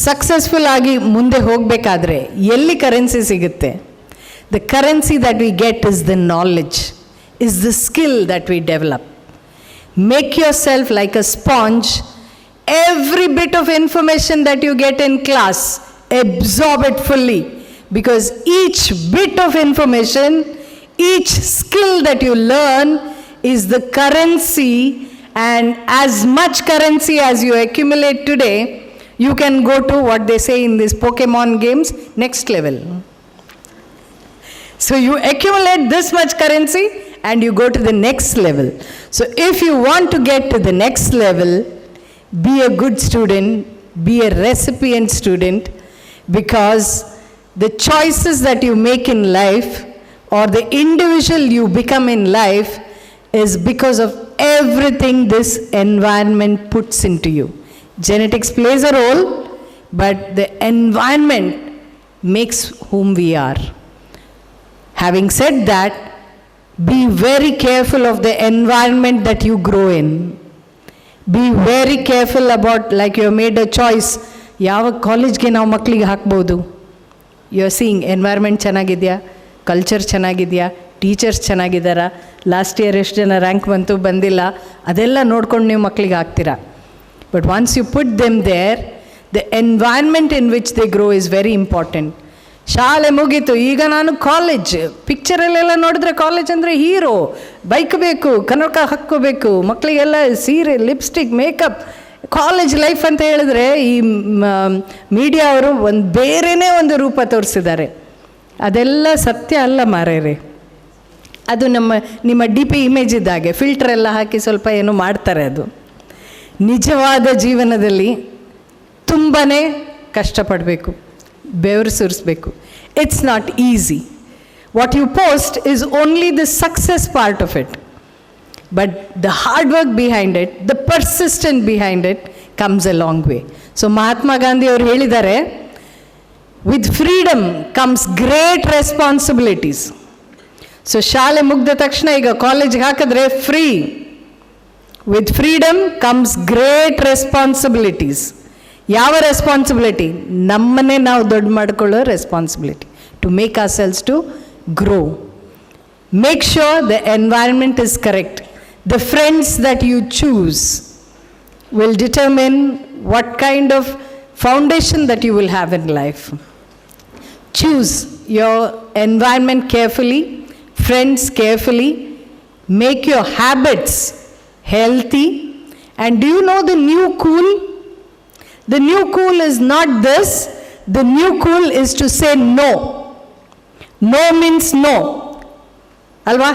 ಸಕ್ಸಸ್ಫುಲ್ ಆಗಿ ಮುಂದೆ ಹೋಗಬೇಕಾದ್ರೆ ಎಲ್ಲಿ ಕರೆನ್ಸಿ ಸಿಗುತ್ತೆ? The currency that we get is the knowledge, is the skill that we develop. Make yourself like a sponge. Every bit of information that you get in class, absorb it fully, because each bit of information, each skill that you learn is the currency, and as much currency as you accumulate today, you can go to what they say in these Pokemon games, next level. So you accumulate this much currency and you go to the next level. So if you want to get to the next level, be a good student, be a recipient student, because the choices that you make in life or the individual you become in life is because of everything this environment puts into you. Genetics plays a role, but the environment makes whom we are. Having said that, be very careful of the environment that you grow in. Be very careful about, like you have made a choice, ಯಾವ ಕಾಲೇಜ್ಗೆ ನಾವು ಮಕ್ಕಳಿಗೆ ಹಾಕ್ಬೋದು. You are seeing environment ಚೆನ್ನಾಗಿದೆಯಾ, culture ಚೆನ್ನಾಗಿದೆಯಾ, teachers ಚೆನ್ನಾಗಿದ್ದಾರಾ, last year ಎಷ್ಟು ಜನ ರ್ಯಾಂಕ್ ಬಂತು ಬಂದಿಲ್ಲ, ಅದೆಲ್ಲ ನೋಡ್ಕೊಂಡು ನೀವು ಮಕ್ಕಳಿಗೆ ಹಾಕ್ತೀರಾ. But once you put them there, the environment in which they grow is very important. ಶಾಲೆ ಮುಗೀತು, ಈಗ ನಾನು ಕಾಲೇಜ್. ಪಿಕ್ಚರಲ್ಲೆಲ್ಲ ನೋಡಿದ್ರೆ ಕಾಲೇಜ್ ಅಂದರೆ ಹೀರೋ, ಬೈಕ್ ಬೇಕು, ಕನಕ ಹಾಕ್ಕೋಬೇಕು, ಮಕ್ಕಳಿಗೆಲ್ಲ ಸೀರೆ, ಲಿಪ್ಸ್ಟಿಕ್, ಮೇಕಪ್. ಕಾಲೇಜ್ ಲೈಫ್ ಅಂತ ಹೇಳಿದ್ರೆ ಈ ಮೀಡಿಯಾ ಅವರು ಒಂದು ಬೇರೆಯೇ ಒಂದು ರೂಪ ತೋರಿಸಿದ್ದಾರೆ. ಅದೆಲ್ಲ ಸತ್ಯ ಅಲ್ಲ ಮಾರೇರೆ. ಅದು ನಿಮ್ಮ DP ಇಮೇಜ್ ಇದ್ದಾಗೆ ಫಿಲ್ಟರ್ ಎಲ್ಲ ಹಾಕಿ ಸ್ವಲ್ಪ ಏನೋ ಮಾಡ್ತಾರೆ. ಅದು ನಿಜವಾದ ಜೀವನದಲ್ಲಿ ತುಂಬಾ ಕಷ್ಟಪಡಬೇಕು, ಬೆವರು ಸುರಿಸ್ಬೇಕು. It's not easy. What you post is only the success part of it. But the hard work behind it, the persistence behind it comes a long way. So Mahatma Gandhi ಅವರು ಹೇಳಿದ್ದಾರೆ, with freedom comes great responsibilities. So ಶಾಲೆ ಮುಗ್ದ ತಕ್ಷಣ ಈಗ ಕಾಲೇಜ್ಗೆ ಹಾಕಿದ್ರೆ free. With freedom comes great responsibilities. ಯಾವ responsibility? ನಮ್ಮನ್ನೇ ನಾವು ದೊಡ್ಡ ಮಾಡ್ಕೊಳ್ಳೋ responsibility to make our selves to grow. Make sure the environment is correct. The friends that you choose will determine what kind of foundation that you will have in life. Choose your environment carefully, friends carefully, make your habits healthy. And do you know the new cool? The new cool is not this. The new cool is to say no. No means no. Alva?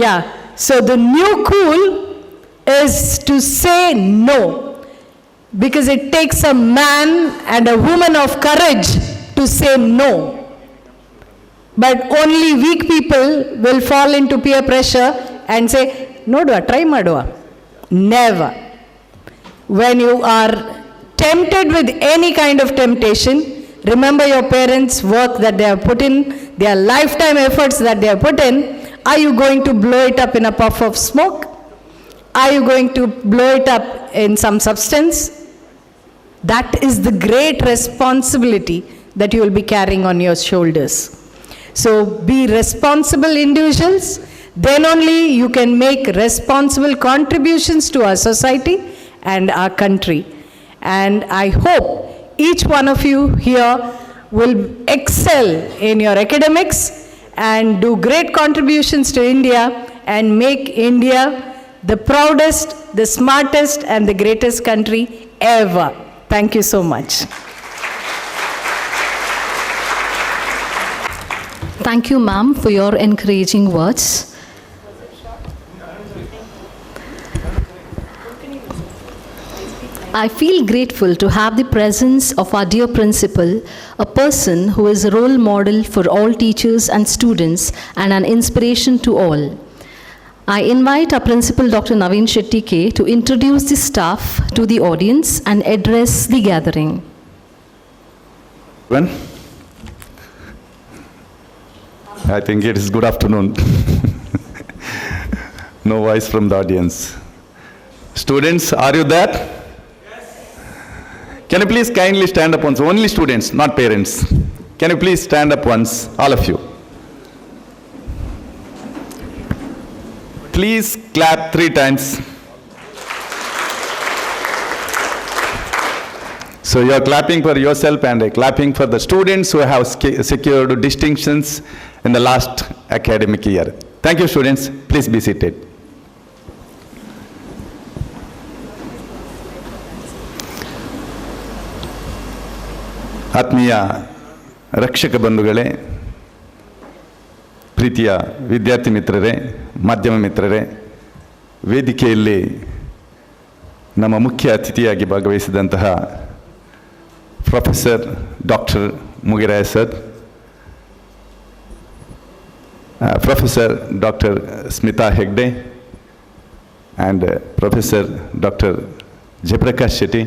Yeah. So the new cool is to say no, because it takes a man and a woman of courage to say no. But only weak people will fall into peer pressure and say, "Nodva, try madva." Never. When you are tempted with any kind of temptation, remember your parents' work that they have put in, their lifetime efforts that they have put in. Are you going to blow it up in a puff of smoke? Are you going to blow it up in some substance? That is the great responsibility that you will be carrying on your shoulders. So be responsible individuals. Then only you can make responsible contributions to our society and our country. And I hope each one of you here will excel in your academics and do great contributions to India and make India the proudest, the smartest and the greatest country ever. Thank you so much. Thank you, ma'am, for your encouraging words. I feel grateful to have the presence of our dear principal, a person who is a role model for all teachers and students and an inspiration to all. I invite our principal, Dr. Naveen Shetty K, to introduce the staff to the audience and address the gathering. I think it is good afternoon. No voice from the audience. Students, are you there? Can you please kindly stand up once? Only students, not parents. Can you please stand up once, all of you? Please clap 3 times. So you are clapping for yourself and clapping for the students who have secured distinctions in the last academic year. Thank you, students. Please be seated. ಆತ್ಮೀಯ ರಕ್ಷಕ ಬಂಧುಗಳೇ, ಪ್ರೀತಿಯ ವಿದ್ಯಾರ್ಥಿ ಮಿತ್ರರೇ, ಮಾಧ್ಯಮ ಮಿತ್ರರೇ, ವೇದಿಕೆಯಲ್ಲಿ ನಮ್ಮ ಮುಖ್ಯ ಅತಿಥಿಯಾಗಿ ಭಾಗವಹಿಸಿದಂತಹ professor doctor Mugiraya sir, professor doctor Smitha Hegde and Professor Dr. Jayaprakash Shetty,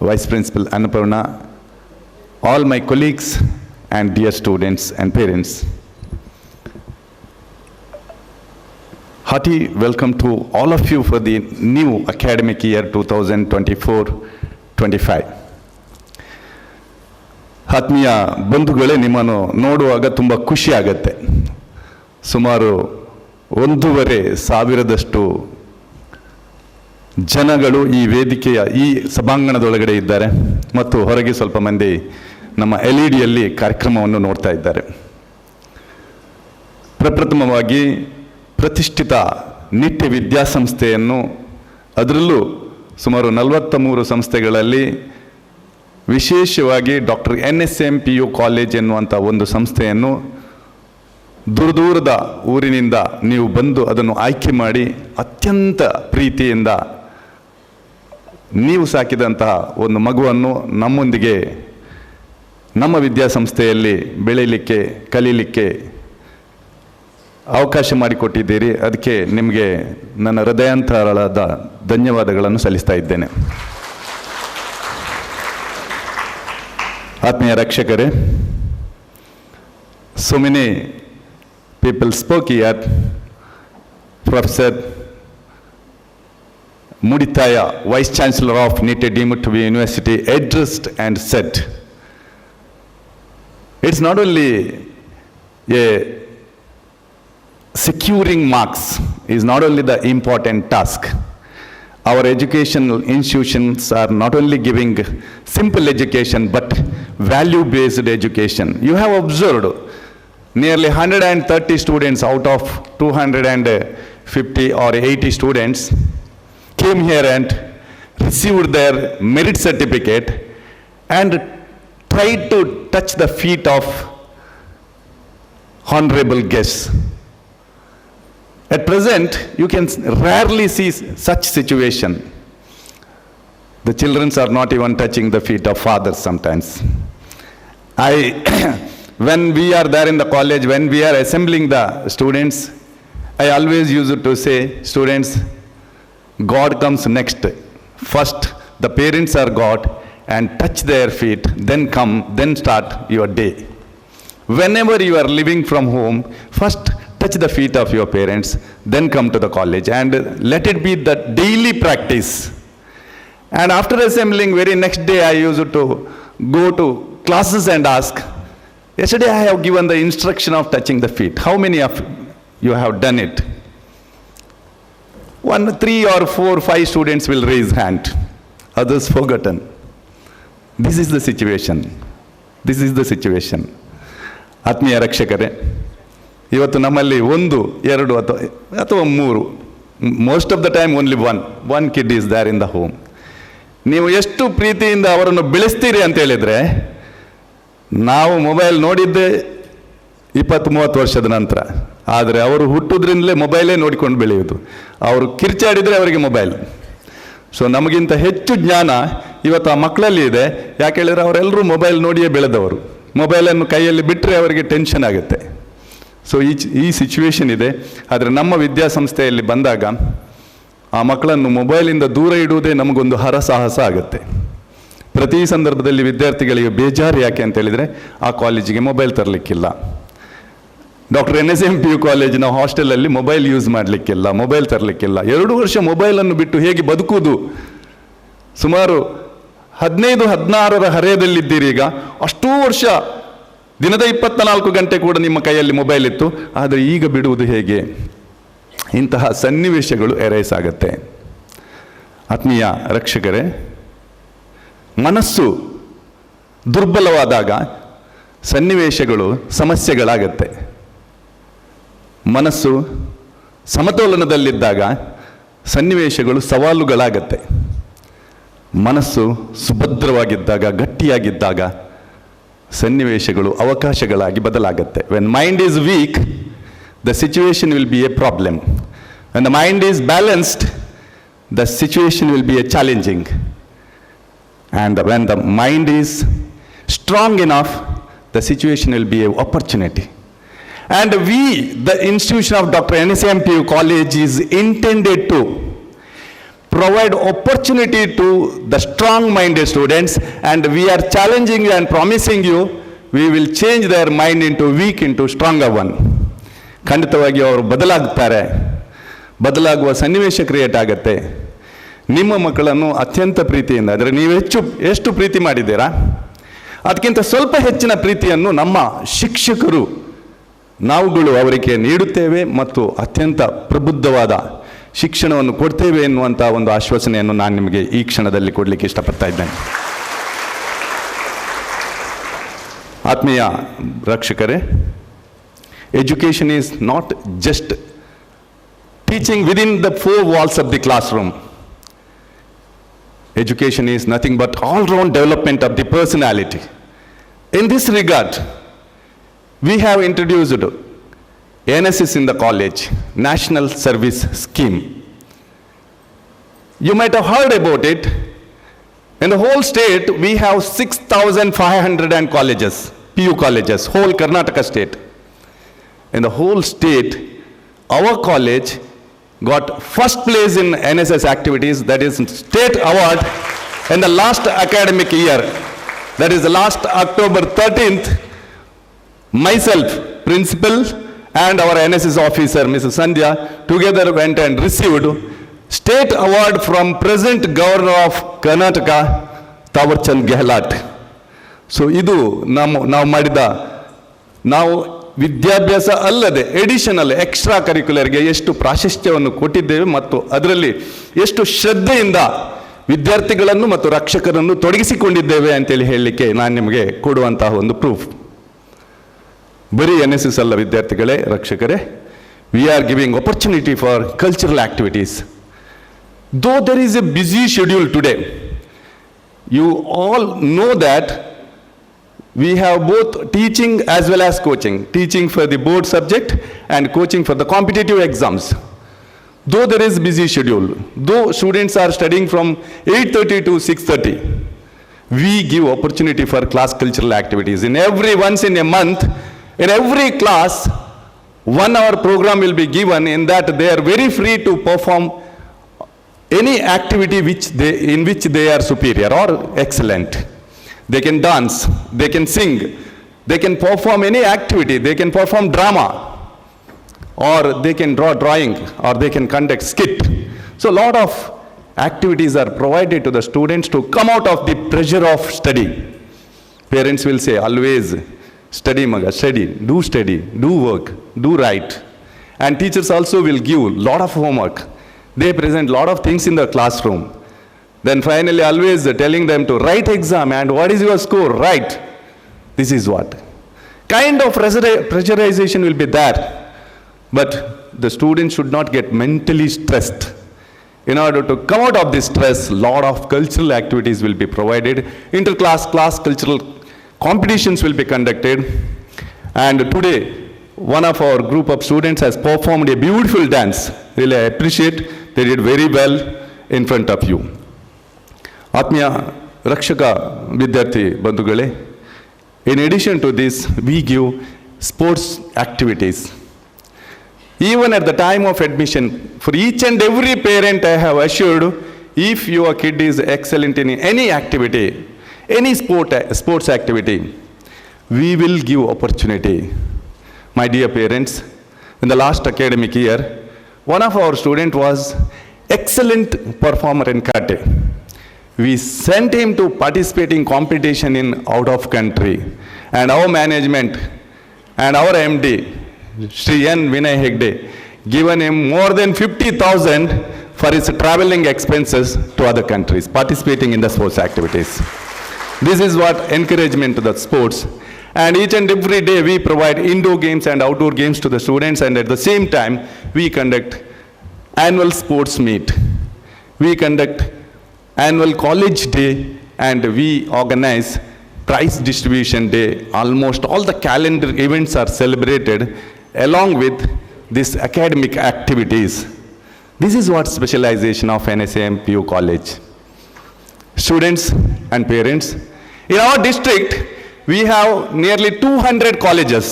Vice Principal Annapurna, all my colleagues and dear students and parents. Hearty welcome to all of you for the new academic year 2024-25. ಆತ್ಮೀಯ ಬಂಧುಗಳೇ, ನಿಮ್ಮನ್ನು ನೋಡುವಾಗ ತುಂಬ ಖುಷಿ ಆಗುತ್ತೆ. ಸುಮಾರು 1,500 ಜನಗಳು ಈ ವೇದಿಕೆಯ ಈ ಸಭಾಂಗಣದೊಳಗಡೆ ಇದ್ದಾರೆ ಮತ್ತು ಹೊರಗೆ ಸ್ವಲ್ಪ ಮಂದಿ ನಮ್ಮ LED ಕಾರ್ಯಕ್ರಮವನ್ನು ನೋಡ್ತಾ ಇದ್ದಾರೆ. ಪ್ರಪ್ರಥಮವಾಗಿ ಪ್ರತಿಷ್ಠಿತ ನಿಟ್ಟೆ ವಿದ್ಯಾಸಂಸ್ಥೆಯನ್ನು, ಅದರಲ್ಲೂ ಸುಮಾರು 43 ಸಂಸ್ಥೆಗಳಲ್ಲಿ ವಿಶೇಷವಾಗಿ ಡಾಕ್ಟರ್ NSAM PU ಕಾಲೇಜ್ ಎನ್ನುವಂಥ ಒಂದು ಸಂಸ್ಥೆಯನ್ನು ದೂರದ ಊರಿನಿಂದ ನೀವು ಬಂದು ಅದನ್ನು ಆಯ್ಕೆ ಮಾಡಿ ಅತ್ಯಂತ ಪ್ರೀತಿಯಿಂದ ನೀವು ಸಾಕಿದಂತಹ ಒಂದು ಮಗುವನ್ನು ನಮ್ಮೊಂದಿಗೆ ನಮ್ಮ ವಿದ್ಯಾಸಂಸ್ಥೆಯಲ್ಲಿ ಬೆಳೀಲಿಕ್ಕೆ, ಕಲೀಲಿಕ್ಕೆ ಅವಕಾಶ ಮಾಡಿಕೊಟ್ಟಿದ್ದೀರಿ. ಅದಕ್ಕೆ ನಿಮಗೆ ನನ್ನ ಹೃದಯಾಂತರಾಳದ ಧನ್ಯವಾದಗಳನ್ನು ಸಲ್ಲಿಸ್ತಾ ಇದ್ದೇನೆ. ಆತ್ಮೀಯ ರಕ್ಷಕರೇ, so many people spoke here. Professor Mudithaya, Vice Chancellor of Nitte deemed to be University, addressed and said, it's not only a securing marks is not only the important task. Our educational institutions are not only giving simple education, but value-based education. You have observed nearly 130 students out of 250 or 80 students came here and received their merit certificate and tried to touch the feet of honorable guests. At present, you can rarely see such situation. The children are not even touching the feet of fathers sometimes. When we are there in the college, when we are assembling the students, I always used to say, students, God comes next. First, the parents are God, and touch their feet, then come, then start your day. Whenever you are living from home, first touch the feet of your parents, then come to the college, and let it be the daily practice. And after assembling, very next day I used to go to classes and ask, yesterday I have given the instruction of touching the feet. How many of you have done it? 3 or 4, 5 students will raise hand. Others forgotten. This is the situation. This is the situation. ಆತ್ಮೀಯ ರಕ್ಷಕರೇ, ಇವತ್ತು ನಮ್ಮಲ್ಲಿ 1, 2 ಅಥವಾ 3, most of the time only one kid is there in the home. ನೀವು ಎಷ್ಟು ಪ್ರೀತಿಯಿಂದ ಅವರನ್ನು ಬೆಳೆಸ್ತೀರಿ ಅಂತ ಹೇಳಿದರೆ, ನಾವು ಮೊಬೈಲ್ ನೋಡಿದ್ದೆ 20-30 ವರ್ಷದ ನಂತರ, ಆದರೆ ಅವರು ಹುಟ್ಟುದ್ರಿಂದಲೇ ಮೊಬೈಲೇ ನೋಡಿಕೊಂಡು ಬೆಳೆಯೋದು. ಅವರು ಕಿರ್ಚಾಡಿದರೆ ಅವರಿಗೆ ಮೊಬೈಲ್. ಸೊ ನಮಗಿಂತ ಹೆಚ್ಚು ಜ್ಞಾನ ಇವತ್ತು ಆ ಮಕ್ಕಳಲ್ಲಿ ಇದೆ. ಯಾಕೆ ಹೇಳಿದರೆ ಅವರೆಲ್ಲರೂ ಮೊಬೈಲ್ ನೋಡಿಯೇ ಬೆಳೆದವರು. ಮೊಬೈಲನ್ನು ಕೈಯಲ್ಲಿ ಬಿಟ್ಟರೆ ಅವರಿಗೆ ಟೆನ್ಷನ್ ಆಗುತ್ತೆ. ಸೊ ಈ ಸಿಚುವೇಶನ್ ಇದೆ. ಆದರೆ ನಮ್ಮ ವಿದ್ಯಾಸಂಸ್ಥೆಯಲ್ಲಿ ಬಂದಾಗ ಆ ಮಕ್ಕಳನ್ನು ಮೊಬೈಲಿಂದ ದೂರ ಇಡುವುದೇ ನಮಗೊಂದು ಹರಸಾಹಸ ಆಗುತ್ತೆ. ಪ್ರತಿ ಸಂದರ್ಭದಲ್ಲಿ ವಿದ್ಯಾರ್ಥಿಗಳಿಗೆ ಬೇಜಾರು ಯಾಕೆ ಅಂತ ಹೇಳಿದರೆ, ಆ ಕಾಲೇಜಿಗೆ ಮೊಬೈಲ್ ತರಲಿಕ್ಕಿಲ್ಲ. ಡಾಕ್ಟರ್ NSAM PU ಕಾಲೇಜಿನ ಹಾಸ್ಟೆಲಲ್ಲಿ ಮೊಬೈಲ್ ಯೂಸ್ ಮಾಡಲಿಕ್ಕಿಲ್ಲ, ಮೊಬೈಲ್ ತರಲಿಕ್ಕಿಲ್ಲ. 2 ವರ್ಷ ಮೊಬೈಲನ್ನು ಬಿಟ್ಟು ಹೇಗೆ ಬದುಕುವುದು? ಸುಮಾರು 15-16ರ ಹರೆಯದಲ್ಲಿದ್ದೀರಿ ಈಗ. ಅಷ್ಟೂ ವರ್ಷ ದಿನದ 24 ಗಂಟೆ ಕೂಡ ನಿಮ್ಮ ಕೈಯಲ್ಲಿ ಮೊಬೈಲ್ ಇತ್ತು, ಆದರೆ ಈಗ ಬಿಡುವುದು ಹೇಗೆ? ಇಂತಹ ಸನ್ನಿವೇಶಗಳು ಎರೇಸ್ ಆಗುತ್ತೆ. ಆತ್ಮೀಯ ರಕ್ಷಕರೇ, ಮನಸ್ಸು ದುರ್ಬಲವಾದಾಗ ಸನ್ನಿವೇಶಗಳು ಸಮಸ್ಯೆಗಳಾಗತ್ತೆ. ಮನಸ್ಸು ಸಮತೋಲನದಲ್ಲಿದ್ದಾಗ ಸನ್ನಿವೇಶಗಳು ಸವಾಲುಗಳಾಗತ್ತೆ. ಮನಸ್ಸು ಸುಭದ್ರವಾಗಿದ್ದಾಗ, ಗಟ್ಟಿಯಾಗಿದ್ದಾಗ ಸನ್ನಿವೇಶಗಳು ಅವಕಾಶಗಳಾಗಿ ಬದಲಾಗತ್ತೆ. When mind is weak, the situation will be a problem. When the mind is balanced, the situation will be a challenging. And when the mind is strong enough, the situation will be an opportunity. And we, the institution of Dr. NSAM PU College, is intended to provide opportunity to the strong-minded students, and we are challenging you and promising you, we will change their mind into weak into stronger one. ಖಂಡಿತವಾಗಿ ಅವರು ಬದಲಾಗ್ತಾರೆ. ಬದಲಾಗುವ ಸನ್ನಿವೇಶ create ಆಗುತ್ತೆ. ನಿಮ್ಮ ಮಕ್ಕಳನ್ನು ಅತ್ಯಂತ ಪ್ರೀತಿಯಿಂದ, ಅಂದರೆ ನೀವು ಎಷ್ಟು ಪ್ರೀತಿ ಮಾಡಿದ್ದೀರಾ, ಅದಕ್ಕಿಂತ ಸ್ವಲ್ಪ ಹೆಚ್ಚಿನ ಪ್ರೀತಿಯನ್ನು ನಮ್ಮ ಶಿಕ್ಷಕರು ನಾವುಗಳು ಅವರಿಗೆ ನೀಡುತ್ತೇವೆ ಮತ್ತು ಅತ್ಯಂತ ಪ್ರಬುದ್ಧವಾದ ಶಿಕ್ಷಣವನ್ನು ಕೊಡ್ತೇವೆ ಎನ್ನುವಂಥ ಒಂದು ಆಶ್ವಾಸನೆಯನ್ನು ನಾನು ನಿಮಗೆ ಈ ಕ್ಷಣದಲ್ಲಿ ಕೊಡಲಿಕ್ಕೆ ಇಷ್ಟಪಡ್ತಾ ಇದ್ದೇನೆ. ಆತ್ಮೀಯ ರಕ್ಷಕರೇ, education is not just teaching within the 4 walls of the classroom. Education is nothing but all-round development of the personality. In this regard, we have introduced NSS in the college, National Service Scheme. You might have heard about it. In the whole state, we have 6,500 colleges, PU colleges, whole Karnataka state. In the whole state, our college got first place in NSS activities, that is state award, in the last academic year. That is the last October 13th, myself, principal, and our NSS officer, Mrs. Sandhya, together went and received State Award from present Governor of Karnataka, Tawarchand Gehlot. So, idu ನಾವು ಮಾಡಿದ ನಾವು ವಿದ್ಯಾಭ್ಯಾಸ ಅಲ್ಲದೆ additional extra ಕರಿಕ್ಯುಲರ್ಗೆ ಎಷ್ಟು ಪ್ರಾಶಸ್ತ್ಯವನ್ನು ಕೊಟ್ಟಿದ್ದೇವೆ ಮತ್ತು ಅದರಲ್ಲಿ ಎಷ್ಟು ಶ್ರದ್ಧೆಯಿಂದ ವಿದ್ಯಾರ್ಥಿಗಳನ್ನು ಮತ್ತು ರಕ್ಷಕರನ್ನು ತೊಡಗಿಸಿಕೊಂಡಿದ್ದೇವೆ ಅಂತೇಳಿ ಹೇಳಲಿಕ್ಕೆ ನಾನು ನಿಮಗೆ ಕೊಡುವಂತಹ ಒಂದು ಪ್ರೂಫ್. ಬರೀ NSS ಅಲ್ಲ ವಿದ್ಯಾರ್ಥಿಗಳೇ, ರಕ್ಷಕರೇ, we are giving opportunity for cultural activities. Though there is a busy schedule today, you all know that we have both teaching as well as coaching. Teaching for the board subject and coaching for the competitive exams. Though there is busy schedule, though students are studying from 8:30 to 6:30, we give opportunity for class cultural activities. Once in a month, in every class, 1 hour program will be given, in that they are very free to perform any activity in which they are superior or excellent. They can dance, they can sing, they can perform any activity, they can perform drama, or they can draw drawing, or they can conduct skit. So a lot of activities are provided to the students to come out of the pressure of study. Parents will say always, study maga, study, do work, do right. And teachers also will give lot of homework. They present lot of things in the classroom. Then finally always telling them to write exam, and what is your score? Write. This is what kind of pressurization will be there. But the students should not get mentally stressed. In order to come out of this stress, lot of cultural activities will be provided. Inter-class cultural competitions will be conducted. And today, one of our group of students has performed a beautiful dance. Really, I appreciate. They did very well in front of you. ಆತ್ಮೀಯ ರಕ್ಷಕ ವಿದ್ಯಾರ್ಥಿ ಬಂಧುಗಳೇ, in addition to this, we give sports activities. Even at the time of admission, for each and every parent I have assured, if your kid is excellent in any activity, any sports activity, we will give opportunity. My dear parents, in the last academic year, one of our students was excellent performer in karate. We sent him to participate in competition in out of country, and our management and our MD, Shri N. Vinay Hegde, given him more than 50,000 for his traveling expenses to other countries, participating in the sports activities. This is what encouragement to the sports. And each and every day we provide indoor games and outdoor games to the students, and at the same time we conduct annual sports meet. We conduct annual college day, and we organize prize distribution day. Almost all the calendar events are celebrated along with these academic activities. This is what specialization of NSAM PU College. Students and parents, in our district, we have nearly 200 colleges.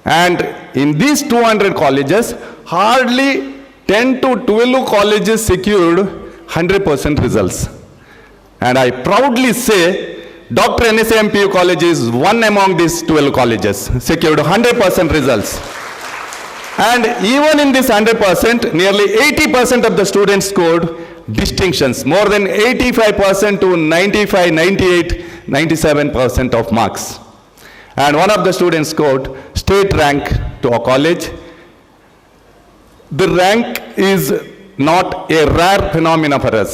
And in these 200 colleges, hardly 10 to 12 colleges secured 100% results. And I proudly say, Dr. NSAM PU College is one among these 12 colleges, secured 100% results. And even in this 100%, nearly 80% of the students scored distinctions, more than 85% to 95, 98, 97% of marks. And one of the students scored state rank to our college. The rank is not a rare phenomenon for us.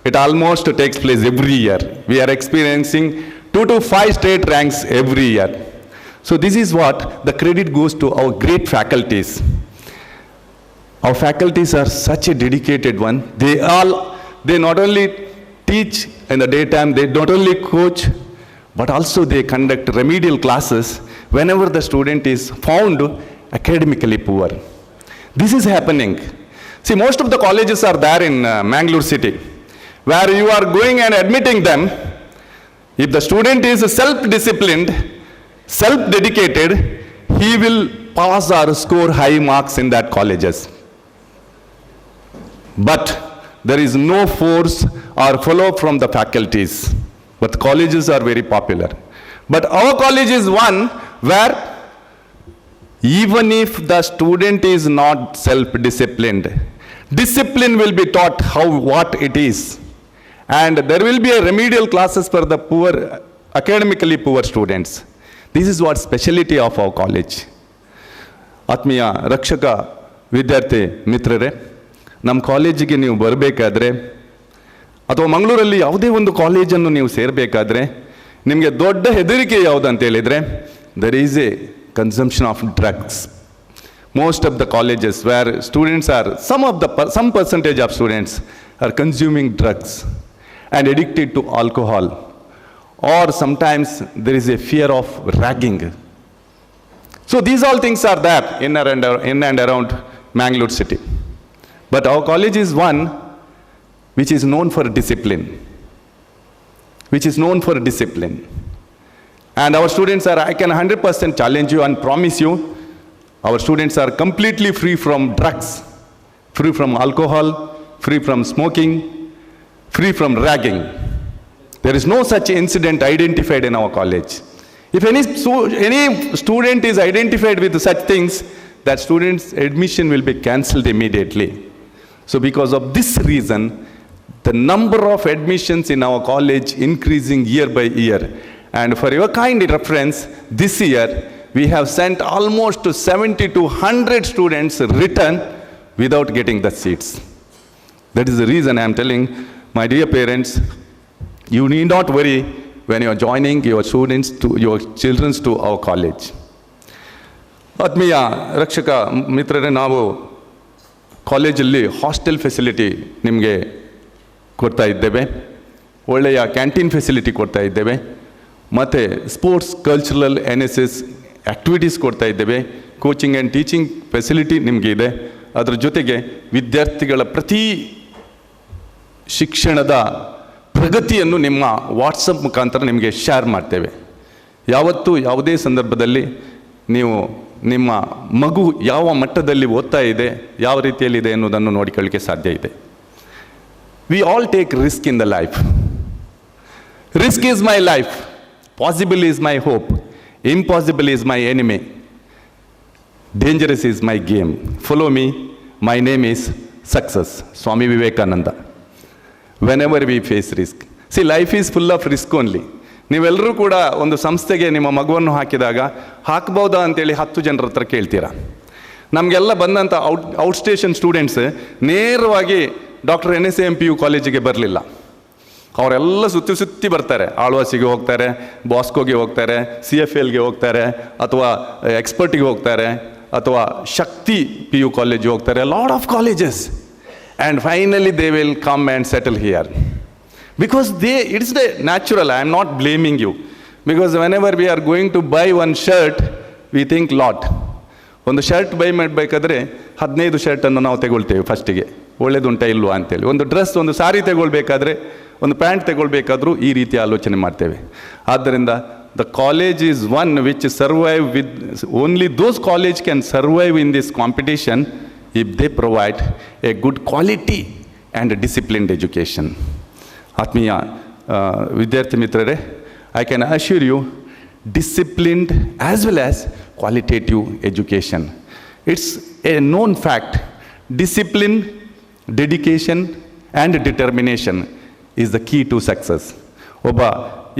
It almost takes place every year. We are experiencing 2 to 5 state ranks every year. So this is what the credit goes to our great faculties. Our faculties are such a dedicated one. They not only teach in the daytime, they not only coach, but also they conduct remedial classes whenever the student is found academically poor. This is happening. See, most of the colleges are there in Mangalore city, where you are going and admitting them. If the student is self-disciplined, self-dedicated, he will pass or score high marks in that colleges. But there is no force or follow-up from the faculties. But colleges are very popular. But our college is one where Even if the student is not self-disciplined, discipline will be taught what it is. And there will be a remedial classes for the poor, academically poor students. This is what speciality of our college. ಆತ್ಮೀಯ ರಕ್ಷಕ ವಿದ್ಯಾರ್ಥಿ ಮಿತ್ರರೇ, ನಮ್ಮ ಕಾಲೇಜಿಗೆ ನೀವು ಬರಬೇಕಾದ್ರೆ ಅಥವಾ ಮಂಗಳೂರಲ್ಲಿ ಯಾವುದೇ ಒಂದು ಕಾಲೇಜನ್ನು ನೀವು ಸೇರಬೇಕಾದ್ರೆ ನಿಮಗೆ ದೊಡ್ಡ ಹೆದರಿಕೆ ಯಾವುದು ಅಂತ ಹೇಳಿದರೆ, there is a consumption of drugs. Most of the colleges where students are, some percentage of students are consuming drugs and addicted to alcohol, or sometimes there is a fear of ragging. So these all things are there in and around Mangalore city. But our college is one which is known for discipline. And our students are, I can 100% challenge you and promise you, our students are completely free from drugs, free from alcohol, free from smoking, free from ragging. There is no such incident identified in our college. If any student is identified with such things, that student's admission will be cancelled immediately. So because of this reason, the number of admissions in our college increasing year by year. And for your kind reference, this year we have sent almost 70 to 100 students return without getting the seats. That is the reason I am telling my dear parents, you need not worry when you are joining your children to our college. ಆತ್ಮೀಯ ರಕ್ಷಕ ಮಿತ್ರರೇ, ನಾವು ಕಾಲೇಜಲ್ಲಿ hostel facility ನಿಮಗೆ ಕೊಡ್ತಾ ಇದ್ದೇವೆ, ಒಳ್ಳೆಯ canteen facility ಕೊಡ್ತಾ ಇದ್ದೇವೆ, ಮತ್ತು ಸ್ಪೋರ್ಟ್ಸ್, ಕಲ್ಚರಲ್, NSS ಆ್ಯಕ್ಟಿವಿಟೀಸ್ ಕೊಡ್ತಾ ಇದ್ದೇವೆ, ಕೋಚಿಂಗ್ ಆ್ಯಂಡ್ ಟೀಚಿಂಗ್ ಫೆಸಿಲಿಟಿ ನಿಮಗೆ ಇದೆ. ಅದರ ಜೊತೆಗೆ ವಿದ್ಯಾರ್ಥಿಗಳ ಪ್ರತಿ ಶಿಕ್ಷಣದ ಪ್ರಗತಿಯನ್ನು ನಿಮ್ಮ ವಾಟ್ಸಪ್ ಮುಖಾಂತರ ನಿಮಗೆ ಶೇರ್ ಮಾಡ್ತೇವೆ. ಯಾವತ್ತೂ ಯಾವುದೇ ಸಂದರ್ಭದಲ್ಲಿ ನೀವು ನಿಮ್ಮ ಮಗು ಯಾವ ಮಟ್ಟದಲ್ಲಿ ಓದ್ತಾ ಇದೆ, ಯಾವ ರೀತಿಯಲ್ಲಿದೆ ಅನ್ನೋದನ್ನು ನೋಡಿಕೊಳ್ಳಿಕ್ಕೆ ಸಾಧ್ಯ ಇದೆ. We all take risk in the life. Risk is my life, possible is my hope, impossible is my enemy, dangerous is my game, follow me, my name is success. Swami Vivekananda. whenever we face risk. See, life is full of risk only. ನೀವೆಲ್ಲರೂ ಕೂಡ ಒಂದು ಸಂಸ್ಥೆಗೆ ನಿಮ್ಮ ಮಗುವನ್ನು ಹಾಕಿದಾಗ ಹಾಕ್ಬೋದಾ ಅಂತೇಳಿ 10 ಜನರ ಹತ್ರ ಕೇಳ್ತೀರಾ. ನಮಗೆಲ್ಲ ಬಂದಂಥ ಔಟ್ಸ್ಟೇಷನ್ ಸ್ಟೂಡೆಂಟ್ಸ್ ನೇರವಾಗಿ ಡಾಕ್ಟರ್ NSAM PU ಕಾಲೇಜಿಗೆ ಬರಲಿಲ್ಲ. ಅವರೆಲ್ಲ ಸುತ್ತಿ ಬರ್ತಾರೆ. ಆಳ್ವಾಸಿಗೆ ಹೋಗ್ತಾರೆ, ಬಾಸ್ಕೋಗೆ ಹೋಗ್ತಾರೆ, CFLಗೆ ಹೋಗ್ತಾರೆ, ಅಥವಾ ಎಕ್ಸ್ಪರ್ಟಿಗೆ ಹೋಗ್ತಾರೆ, ಅಥವಾ ಶಕ್ತಿ PU ಕಾಲೇಜಿಗೆ ಹೋಗ್ತಾರೆ, lot of colleges. And finally they will come and settle here. Because it is the natural, I am not blaming you. Because whenever we are going to buy one shirt, we think lot. ಒಂದು shirt by ಮಾಡಬೇಕಾದ್ರೆ 15 ಶರ್ಟನ್ನು ನಾವು ತಗೊಳ್ತೇವೆ ಫಸ್ಟಿಗೆ, ಒಳ್ಳೇದುಂಟ ಇಲ್ವಾ ಅಂತೇಳಿ. ಒಂದು dress, ಒಂದು ಸಾರಿ ತಗೊಳ್ಬೇಕಾದ್ರೆ, ಒಂದು ಪ್ಯಾಂಟ್ ತಗೊಳ್ಬೇಕಾದ್ರೂ ಈ ರೀತಿ ಆಲೋಚನೆ ಮಾಡ್ತೇವೆ. ಆದ್ದರಿಂದ the college is one which survive with, only those college can survive in this competition if they provide a good quality and a disciplined education. ಆತ್ಮೀಯ ವಿದ್ಯಾರ್ಥಿ ಮಿತ್ರರೇ, I can assure you, disciplined as well as qualitative education. It's a known fact. Discipline, dedication and determination is the key to success. ಒಬ್ಬ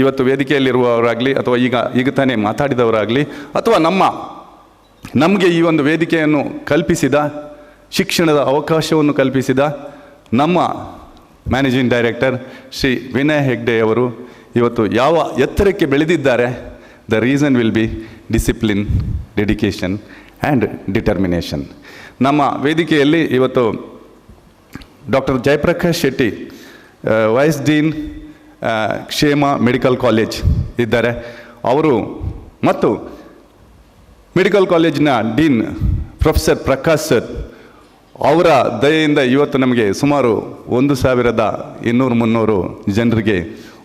ಇವತ್ತು ವೇದಿಕೆಯಲ್ಲಿರುವವರಾಗಲಿ ಅಥವಾ ಈಗ ತಾನೇ ಮಾತಾಡಿದವರಾಗಲಿ ಅಥವಾ ನಮಗೆ ಈ ಒಂದು ವೇದಿಕೆಯನ್ನು ಕಲ್ಪಿಸಿದ, ಶಿಕ್ಷಣದ ಅವಕಾಶವನ್ನು ಕಲ್ಪಿಸಿದ ನಮ್ಮ ಮ್ಯಾನೇಜಿಂಗ್ ಡೈರೆಕ್ಟರ್ ಶ್ರೀ ವಿನಯ್ ಹೆಗ್ಡೆ ಅವರು ಇವತ್ತು ಯಾವ ಎತ್ತರಕ್ಕೆ ಬೆಳೆದಿದ್ದಾರೆ, the reason will be discipline, dedication and determination. ನಮ್ಮ ವೇದಿಕೆಯಲ್ಲಿ ಇವತ್ತು doctor Jayaprakash Shetty, vice dean Kshema medical college ಇದ್ದಾರೆ. ಅವರು ಮತ್ತು ಮೆಡಿಕಲ್ ಕಾಲೇಜಿನ ಡೀನ್ ಪ್ರೊಫೆಸರ್ ಪ್ರಕಾಶ್ ಸರ್ ಅವರ ದಯೆಯಿಂದ ಇವತ್ತು ನಮಗೆ ಸುಮಾರು 1200-300 ಜನರಿಗೆ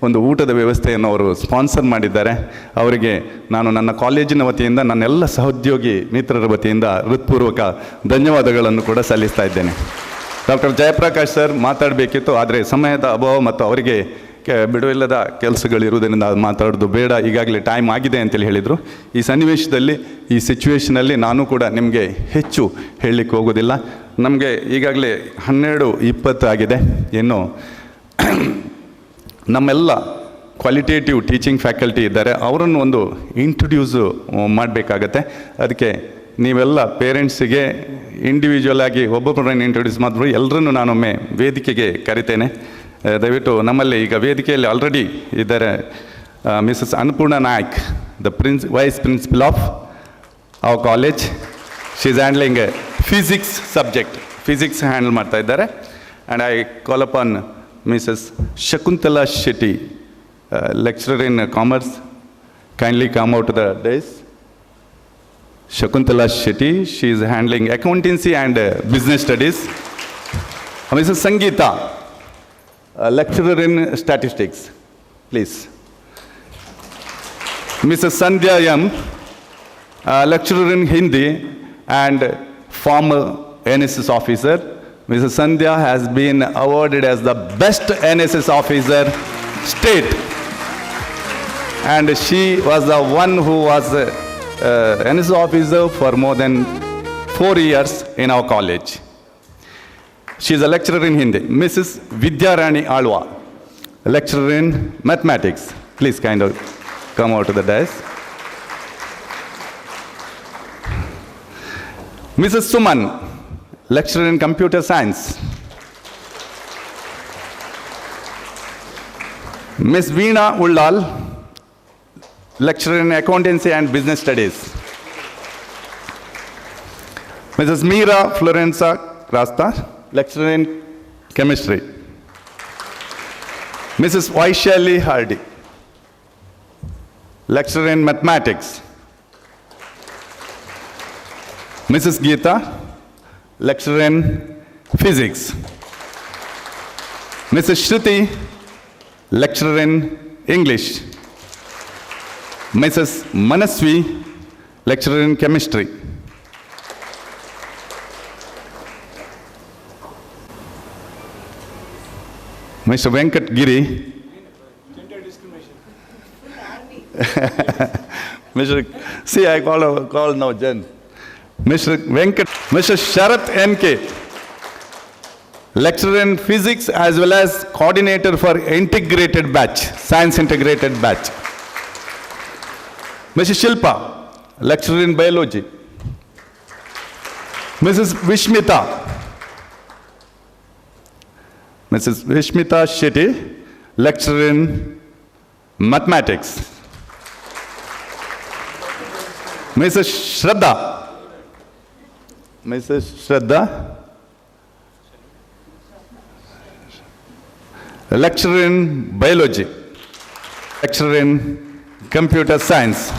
ಒಂದು ಊಟದ ವ್ಯವಸ್ಥೆಯನ್ನು ಅವರು ಸ್ಪಾನ್ಸರ್ ಮಾಡಿದ್ದಾರೆ. ಅವರಿಗೆ ನಾನು ನನ್ನ ಕಾಲೇಜಿನ ವತಿಯಿಂದ, ನನ್ನೆಲ್ಲ ಸಹೋದ್ಯೋಗಿ ಮಿತ್ರರ ವತಿಯಿಂದ ಹೃತ್ಪೂರ್ವಕ ಧನ್ಯವಾದಗಳನ್ನು ಕೂಡ ಸಲ್ಲಿಸ್ತಾ ಇದ್ದೇನೆ. ಡಾಕ್ಟರ್ ಜಯಪ್ರಕಾಶ್ ಸರ್ ಮಾತಾಡಬೇಕಿತ್ತು, ಆದರೆ ಸಮಯದ ಅಭಾವ ಮತ್ತು ಅವರಿಗೆ ಬಿಡುವಿಲ್ಲದ ಕೆಲಸಗಳಿರುವುದರಿಂದ ಅದು ಮಾತಾಡೋದು ಬೇಡ, ಈಗಾಗಲೇ ಟೈಮ್ ಆಗಿದೆ ಅಂತೇಳಿ ಹೇಳಿದರು. ಈ ಸನ್ನಿವೇಶದಲ್ಲಿ, ಈ ಸಿಚುವೇಷನಲ್ಲಿ ನಾನು ಕೂಡ ನಿಮಗೆ ಹೆಚ್ಚು ಹೇಳಲಿಕ್ಕೆ ಹೋಗೋದಿಲ್ಲ. ನಮಗೆ ಈಗಾಗಲೇ 12:20 ಆಗಿದೆ. ಇನ್ನು ನಮ್ಮೆಲ್ಲ ಕ್ವಾಲಿಟೇಟಿವ್ ಟೀಚಿಂಗ್ ಫ್ಯಾಕಲ್ಟಿ ಇದ್ದಾರೆ, ಅವರನ್ನು ಒಂದು ಇಂಟ್ರೊಡ್ಯೂಸು ಮಾಡಬೇಕಾಗತ್ತೆ. ಅದಕ್ಕೆ ನೀವೆಲ್ಲ ಪೇರೆಂಟ್ಸಿಗೆ ಇಂಡಿವಿಜುವಲ್ ಆಗಿ ಒಬ್ಬೊಬ್ಬರನ್ನು ಇಂಟ್ರೊಡ್ಯೂಸ್ ಮಾಡಿದ್ರು. ಎಲ್ಲರನ್ನೂ ನಾನೊಮ್ಮೆ ವೇದಿಕೆಗೆ ಕರಿತೇನೆ. ದಯವಿಟ್ಟು ನಮ್ಮಲ್ಲಿ ಈಗ ವೇದಿಕೆಯಲ್ಲಿ ಆಲ್ರೆಡಿ ಇದ್ದಾರೆ Mrs Annapurna Naik, the vice principal of our college. She is handling physics subject, physics handle ಮಾಡ್ತಾ ಇದ್ದಾರೆ. And I call upon Mrs Shakuntala Shetty, lecturer in commerce. Kindly come out to the dais. Shakuntala Shetty, she is handling accountancy and business studies. Mrs. Sangeeta, lecturer in statistics, please. Mrs. Sandhya M, lecturer in Hindi and former NSS officer. Mrs. Sandhya has been awarded as the best NSS officer state. And she was the one who was NSS officer for more than 4 years in our college. She is a lecturer in Hindi. Mrs. Vidya Rani Alwa, lecturer in mathematics. Please kind of come out to the dais. Mrs. Suman, lecturer in computer science. Ms. Veena Ullal, lecturer in accountancy and business studies. Mrs. Meera Florenza Rasta, lecturer in chemistry. Mrs. Vaishali Hardy, lecturer in mathematics. Mrs. Geeta, lecturer in physics. Mrs. Shruti, lecturer in English. Mrs. Manasvi, lecturer in chemistry. Mr. Venkat Giri, Mr. See, I call now Jen. Mr. Venkat, Mr. Sharath NK, lecturer in physics as well as coordinator for integrated batch, science integrated batch. Mrs. Shilpa, lecturer in biology. Mrs. Vishmita, Mrs. Vishmita Shetty, lecturer in mathematics. Mrs. Shraddha, lecturer in biology, lecturer in computer science.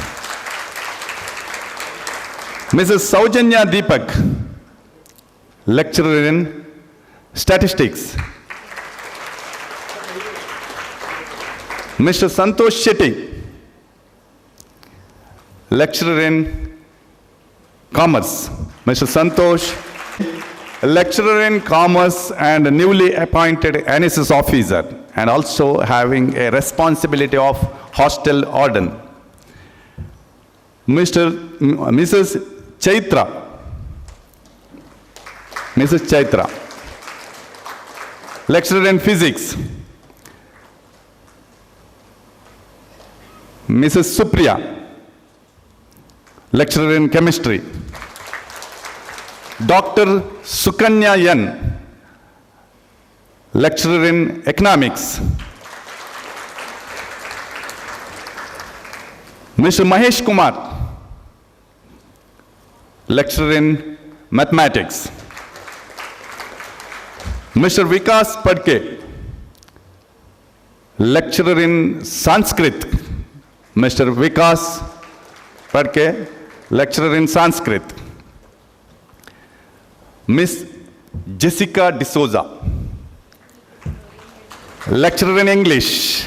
Mrs. Saujanya Deepak, lecturer in statistics. Mr. Santosh Shetty, lecturer in commerce. Mr. Santosh, lecturer in commerce and newly appointed NSS officer, and also having a responsibility of hostel warden. Mrs. Chaitra, lecturer in physics. Mrs. Supriya, lecturer in chemistry. Dr. Sukanya Yan, lecturer in economics. Mr. Mahesh Kumar, lecturer in mathematics. Mr. Vikas Padke, lecturer in Sanskrit. Mr. Vikas Padke, lecturer in Sanskrit. Miss Jessica D'Souza, lecturer in English.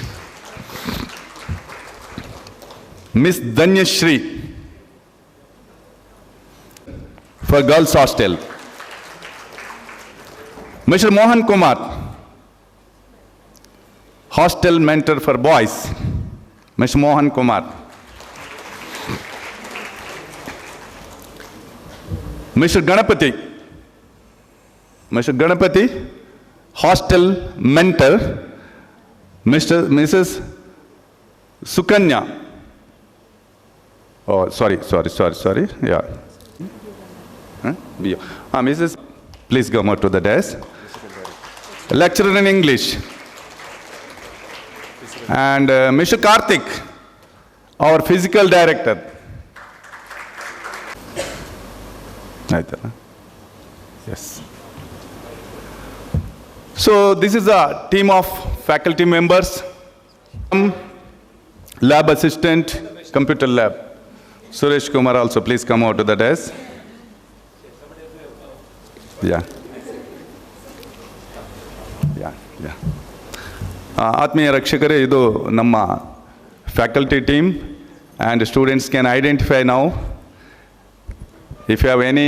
Miss Danyashri, for girls hostel. Mr. Mohan Kumar, hostel mentor for boys, Mr. Mohan Kumar. Mr. Ganapati, hostel mentor, Mrs. Sukanya. Oh, sorry, yeah. Mrs. Please come out to the desk. Lecturer in English. And Mr. Karthik, our physical director. Yes. So this is a team of faculty members, lab assistant, computer lab. Suresh Kumar also, please come out to the desk. Yeah. ಆತ್ಮೀಯ ರಕ್ಷಕರೇ, ಇದು ನಮ್ಮ faculty team and students can identify ನಾವು. If you have any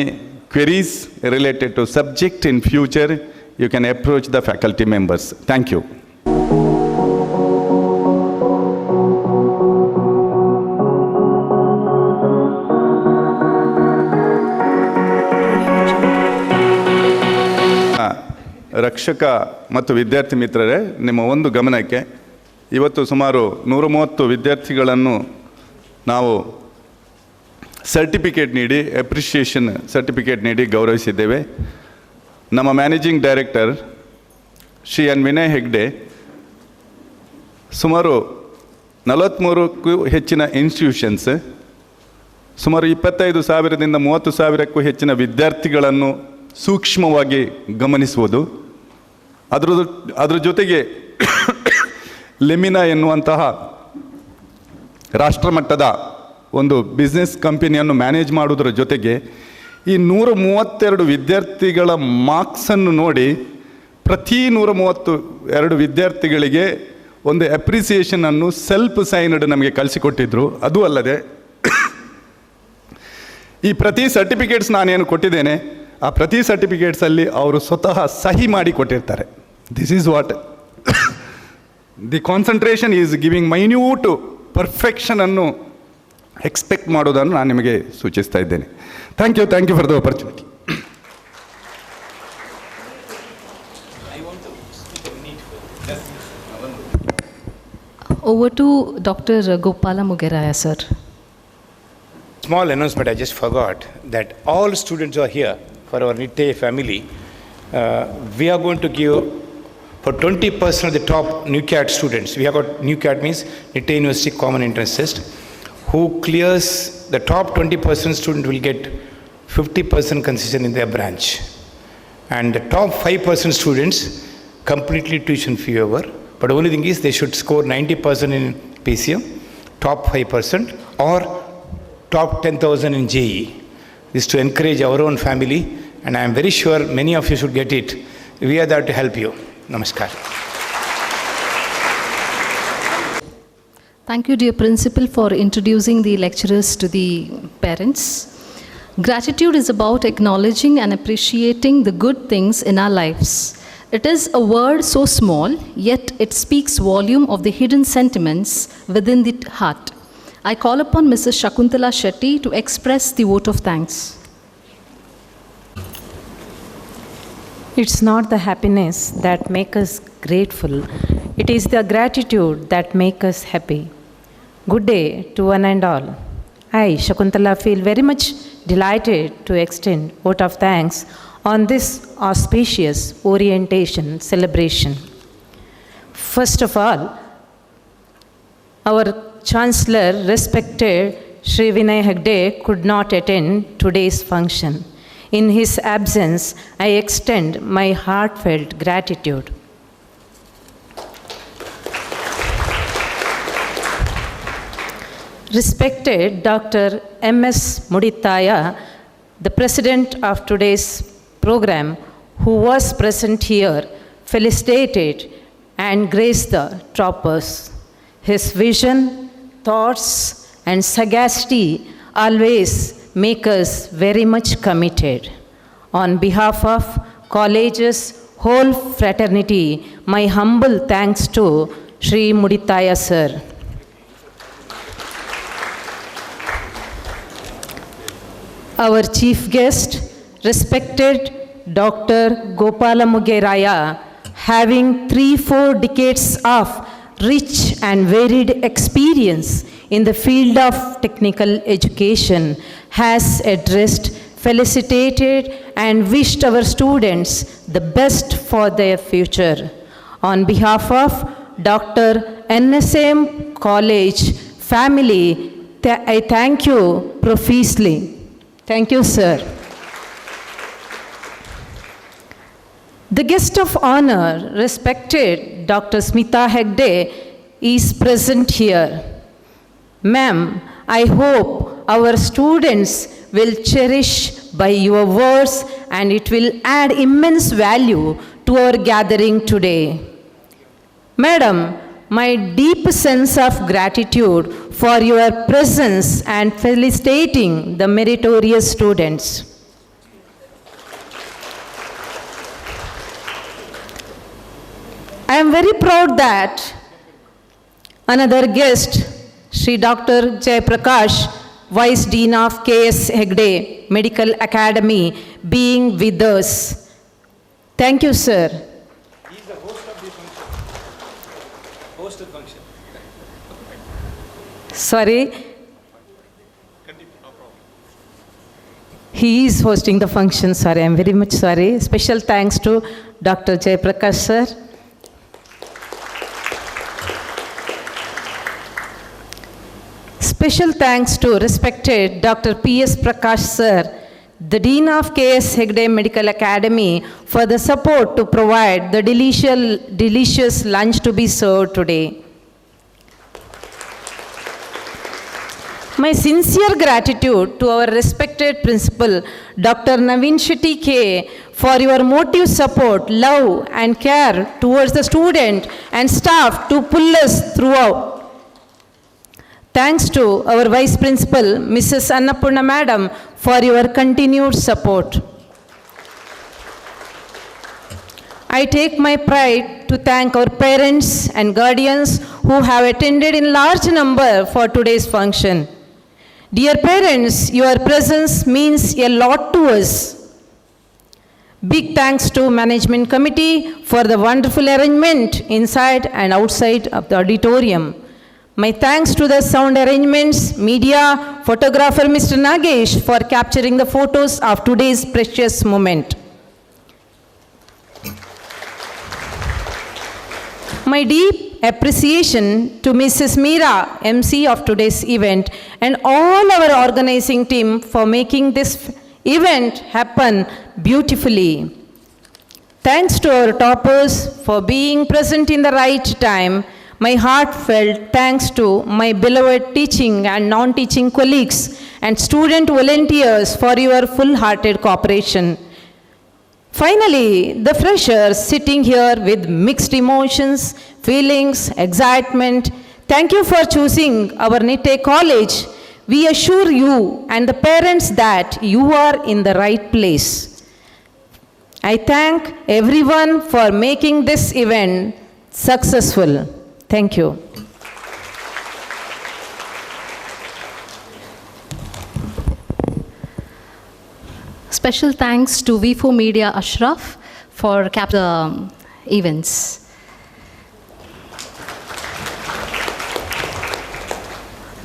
queries related to subject in future, you can approach the faculty members. Thank you. ರಕ್ಷಕ ಮತ್ತು ವಿದ್ಯಾರ್ಥಿ ಮಿತ್ರರೇ, ನಿಮ್ಮ ಒಂದು ಗಮನಕ್ಕೆ, ಇವತ್ತು ಸುಮಾರು 130 ವಿದ್ಯಾರ್ಥಿಗಳನ್ನು ನಾವು ಸರ್ಟಿಫಿಕೇಟ್ ನೀಡಿ, ಅಪ್ರಿಷಿಯೇಷನ್ ಸರ್ಟಿಫಿಕೇಟ್ ನೀಡಿ ಗೌರವಿಸಿದ್ದೇವೆ. ನಮ್ಮ managing director Shri N Vinay Hegde ಸುಮಾರು 43ಕ್ಕೂ ಹೆಚ್ಚಿನ ಇನ್ಸ್ಟಿಟ್ಯೂಷನ್ಸ್, ಸುಮಾರು 25,000ದಿಂದ 30,000ಕ್ಕೂ ಹೆಚ್ಚಿನ ವಿದ್ಯಾರ್ಥಿಗಳನ್ನು ಸೂಕ್ಷ್ಮವಾಗಿ ಗಮನಿಸುವುದು, ಅದರ ಜೊತೆಗೆ ಲೆಮಿನಾ ಎನ್ನುವಂತಹ ರಾಷ್ಟ್ರಮಟ್ಟದ ಒಂದು ಬಿಸ್ನೆಸ್ ಕಂಪನಿಯನ್ನು ಮ್ಯಾನೇಜ್ ಮಾಡುವುದರ ಜೊತೆಗೆ ಈ 132 ವಿದ್ಯಾರ್ಥಿಗಳ ಮಾರ್ಕ್ಸನ್ನು ನೋಡಿ ಪ್ರತಿ 132 ವಿದ್ಯಾರ್ಥಿಗಳಿಗೆ ಒಂದು ಅಪ್ರಿಸಿಯೇಷನನ್ನು ಸೆಲ್ಫ್ ಸೈನ್ಡ್ ನಮಗೆ ಕಳಿಸಿಕೊಟ್ಟಿದ್ರು. ಅದೂ ಅಲ್ಲದೆ ಈ ಪ್ರತಿ ಸರ್ಟಿಫಿಕೇಟ್ಸ್ ನಾನೇನು ಕೊಟ್ಟಿದ್ದೇನೆ, ಆ ಪ್ರತಿ ಸರ್ಟಿಫಿಕೇಟ್ಸಲ್ಲಿ ಅವರು ಸ್ವತಃ ಸಹಿ ಮಾಡಿ ಕೊಟ್ಟಿರ್ತಾರೆ. This is what the concentration is giving minute ಪರ್ಫೆಕ್ಷನನ್ನು ಎಕ್ಸ್ಪೆಕ್ಟ್ ಮಾಡೋದನ್ನು ನಾನು ನಿಮಗೆ ಸೂಚಿಸ್ತಾ ಇದ್ದೇನೆ. Thank you for the opportunity. Over to Dr. Gopala Mugeraya, sir. Small announcement, I just forgot that all students are here for our Nitte family. We are going to give for 20% of the top NUCAT students. We have got NUCAT means Nitte University Common Entrance Test. Who clears the top 20% student will get 50% concession in their branch. And the top 5% students completely tuition fee over. But the only thing is they should score 90% in PCM, top 5% or top 10,000 in JE. This is to encourage our own family, and I am very sure many of you should get it. We are there to help you. Namaskar. Thank you, dear Principal, for introducing the lecturers to the parents. Gratitude is about acknowledging and appreciating the good things in our lives. It is a word so small, yet it speaks volume of the hidden sentiments within the heart. I call upon Mrs. Shakuntala Shetty to express the vote of thanks. It's not the happiness that makes us grateful. It is the gratitude that makes us happy. Good day to one and all. I, Shakuntala, feel very much delighted to extend vote of thanks on this auspicious orientation celebration. First of all, our Chancellor, respected Shri Vinay Hegde, could not attend today's function. In his absence, I extend my heartfelt gratitude. Respected Dr. M.S. Mudithaya, the president of today's program, who was present here, felicitated and graced the toppers. His vision, thoughts, and sagacity always make us very much committed. On behalf of college's whole fraternity, my humble thanks to Shri Muditaya sir. Our chief guest, respected Dr. Gopala Mugeraya, having 3-4 decades of rich and varied experience in the field of technical education, has addressed, felicitated, and wished our students the best for their future. On behalf of Dr. NSAM College family, I thank you profusely. Thank you, sir. The guest of honor, respected Dr. Smita Hegde, is present here. Ma'am, I hope our students will cherish by your words and it will add immense value to our gathering today. Madam, my deep sense of gratitude for your presence and felicitating the meritorious students. I am very proud that another guest, Sri Dr. Jay Prakash, Vice Dean of KS Hegde Medical Academy, being with us. Thank you, sir. He is the host of the function. Host of the function. Sorry. He is hosting the function, sorry, I am very much sorry. Special thanks to Dr. Jay Prakash, sir. Special thanks to respected Dr. P.S. Prakash, sir, the Dean of KS Hegde Medical Academy, for the support to provide the delicious lunch to be served today. My sincere gratitude to our respected principal, Dr. Naveen Shetty K, for your motive support, love and care towards the student and staff to pull us throughout. Thanks to our Vice Principal, Mrs. Annapurna Madam, for your continued support. I take my pride to thank our parents and guardians who have attended in large number for today's function. Dear parents, your presence means a lot to us. Big thanks to Management Committee for the wonderful arrangement inside and outside of the auditorium. My thanks to the sound arrangements, media, photographer Mr. Nagesh for capturing the photos of today's precious moment. My deep appreciation to Mrs. Meera, MC of today's event, and all our organizing team for making this event happen beautifully. Thanks to our toppers for being present in the right time. My heartfelt thanks to my beloved teaching and non-teaching colleagues and student volunteers for your full-hearted cooperation. Finally, the freshers sitting here with mixed emotions, feelings, excitement, thank you for choosing our Nitte College. We assure you and the parents that you are in the right place. I thank everyone for making this event successful. Thank you. Special thanks to V4 Media Ashraf for the events.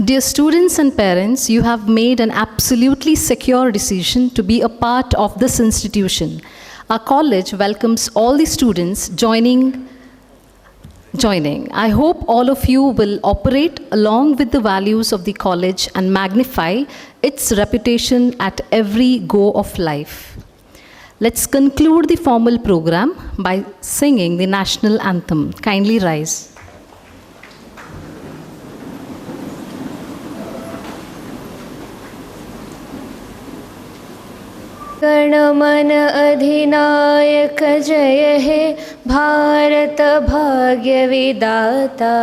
Dear students and parents, you have made an absolutely secure decision to be a part of this institution. Our college welcomes all the students joining. I hope all of you will operate along with the values of the college and magnify its reputation at every go of life. Let's conclude the formal program by singing the national anthem. Kindly rise. गणमन अधिनायक जय हे भारत भाग्य विदाता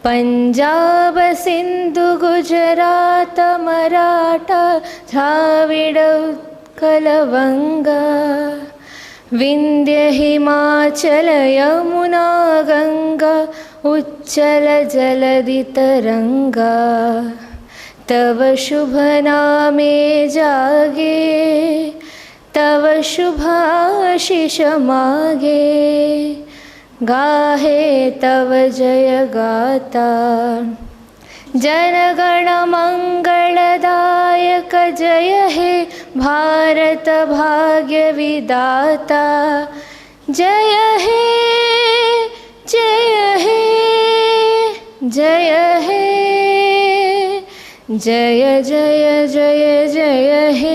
पंजाब सिंधु गुजरात मराठा द्राविड उत्कल वंगा विंध्य हिमाचल यमुना गंगा उच्चलजलधितरङ्गा तव शुभ नामे जागे तव शुभाशिष मागे गाहे तव जय गाता जनगण मंगलदायक जय हे भारत भाग्य विदाता जय हे जय हे जय हे जय जय जय जय हे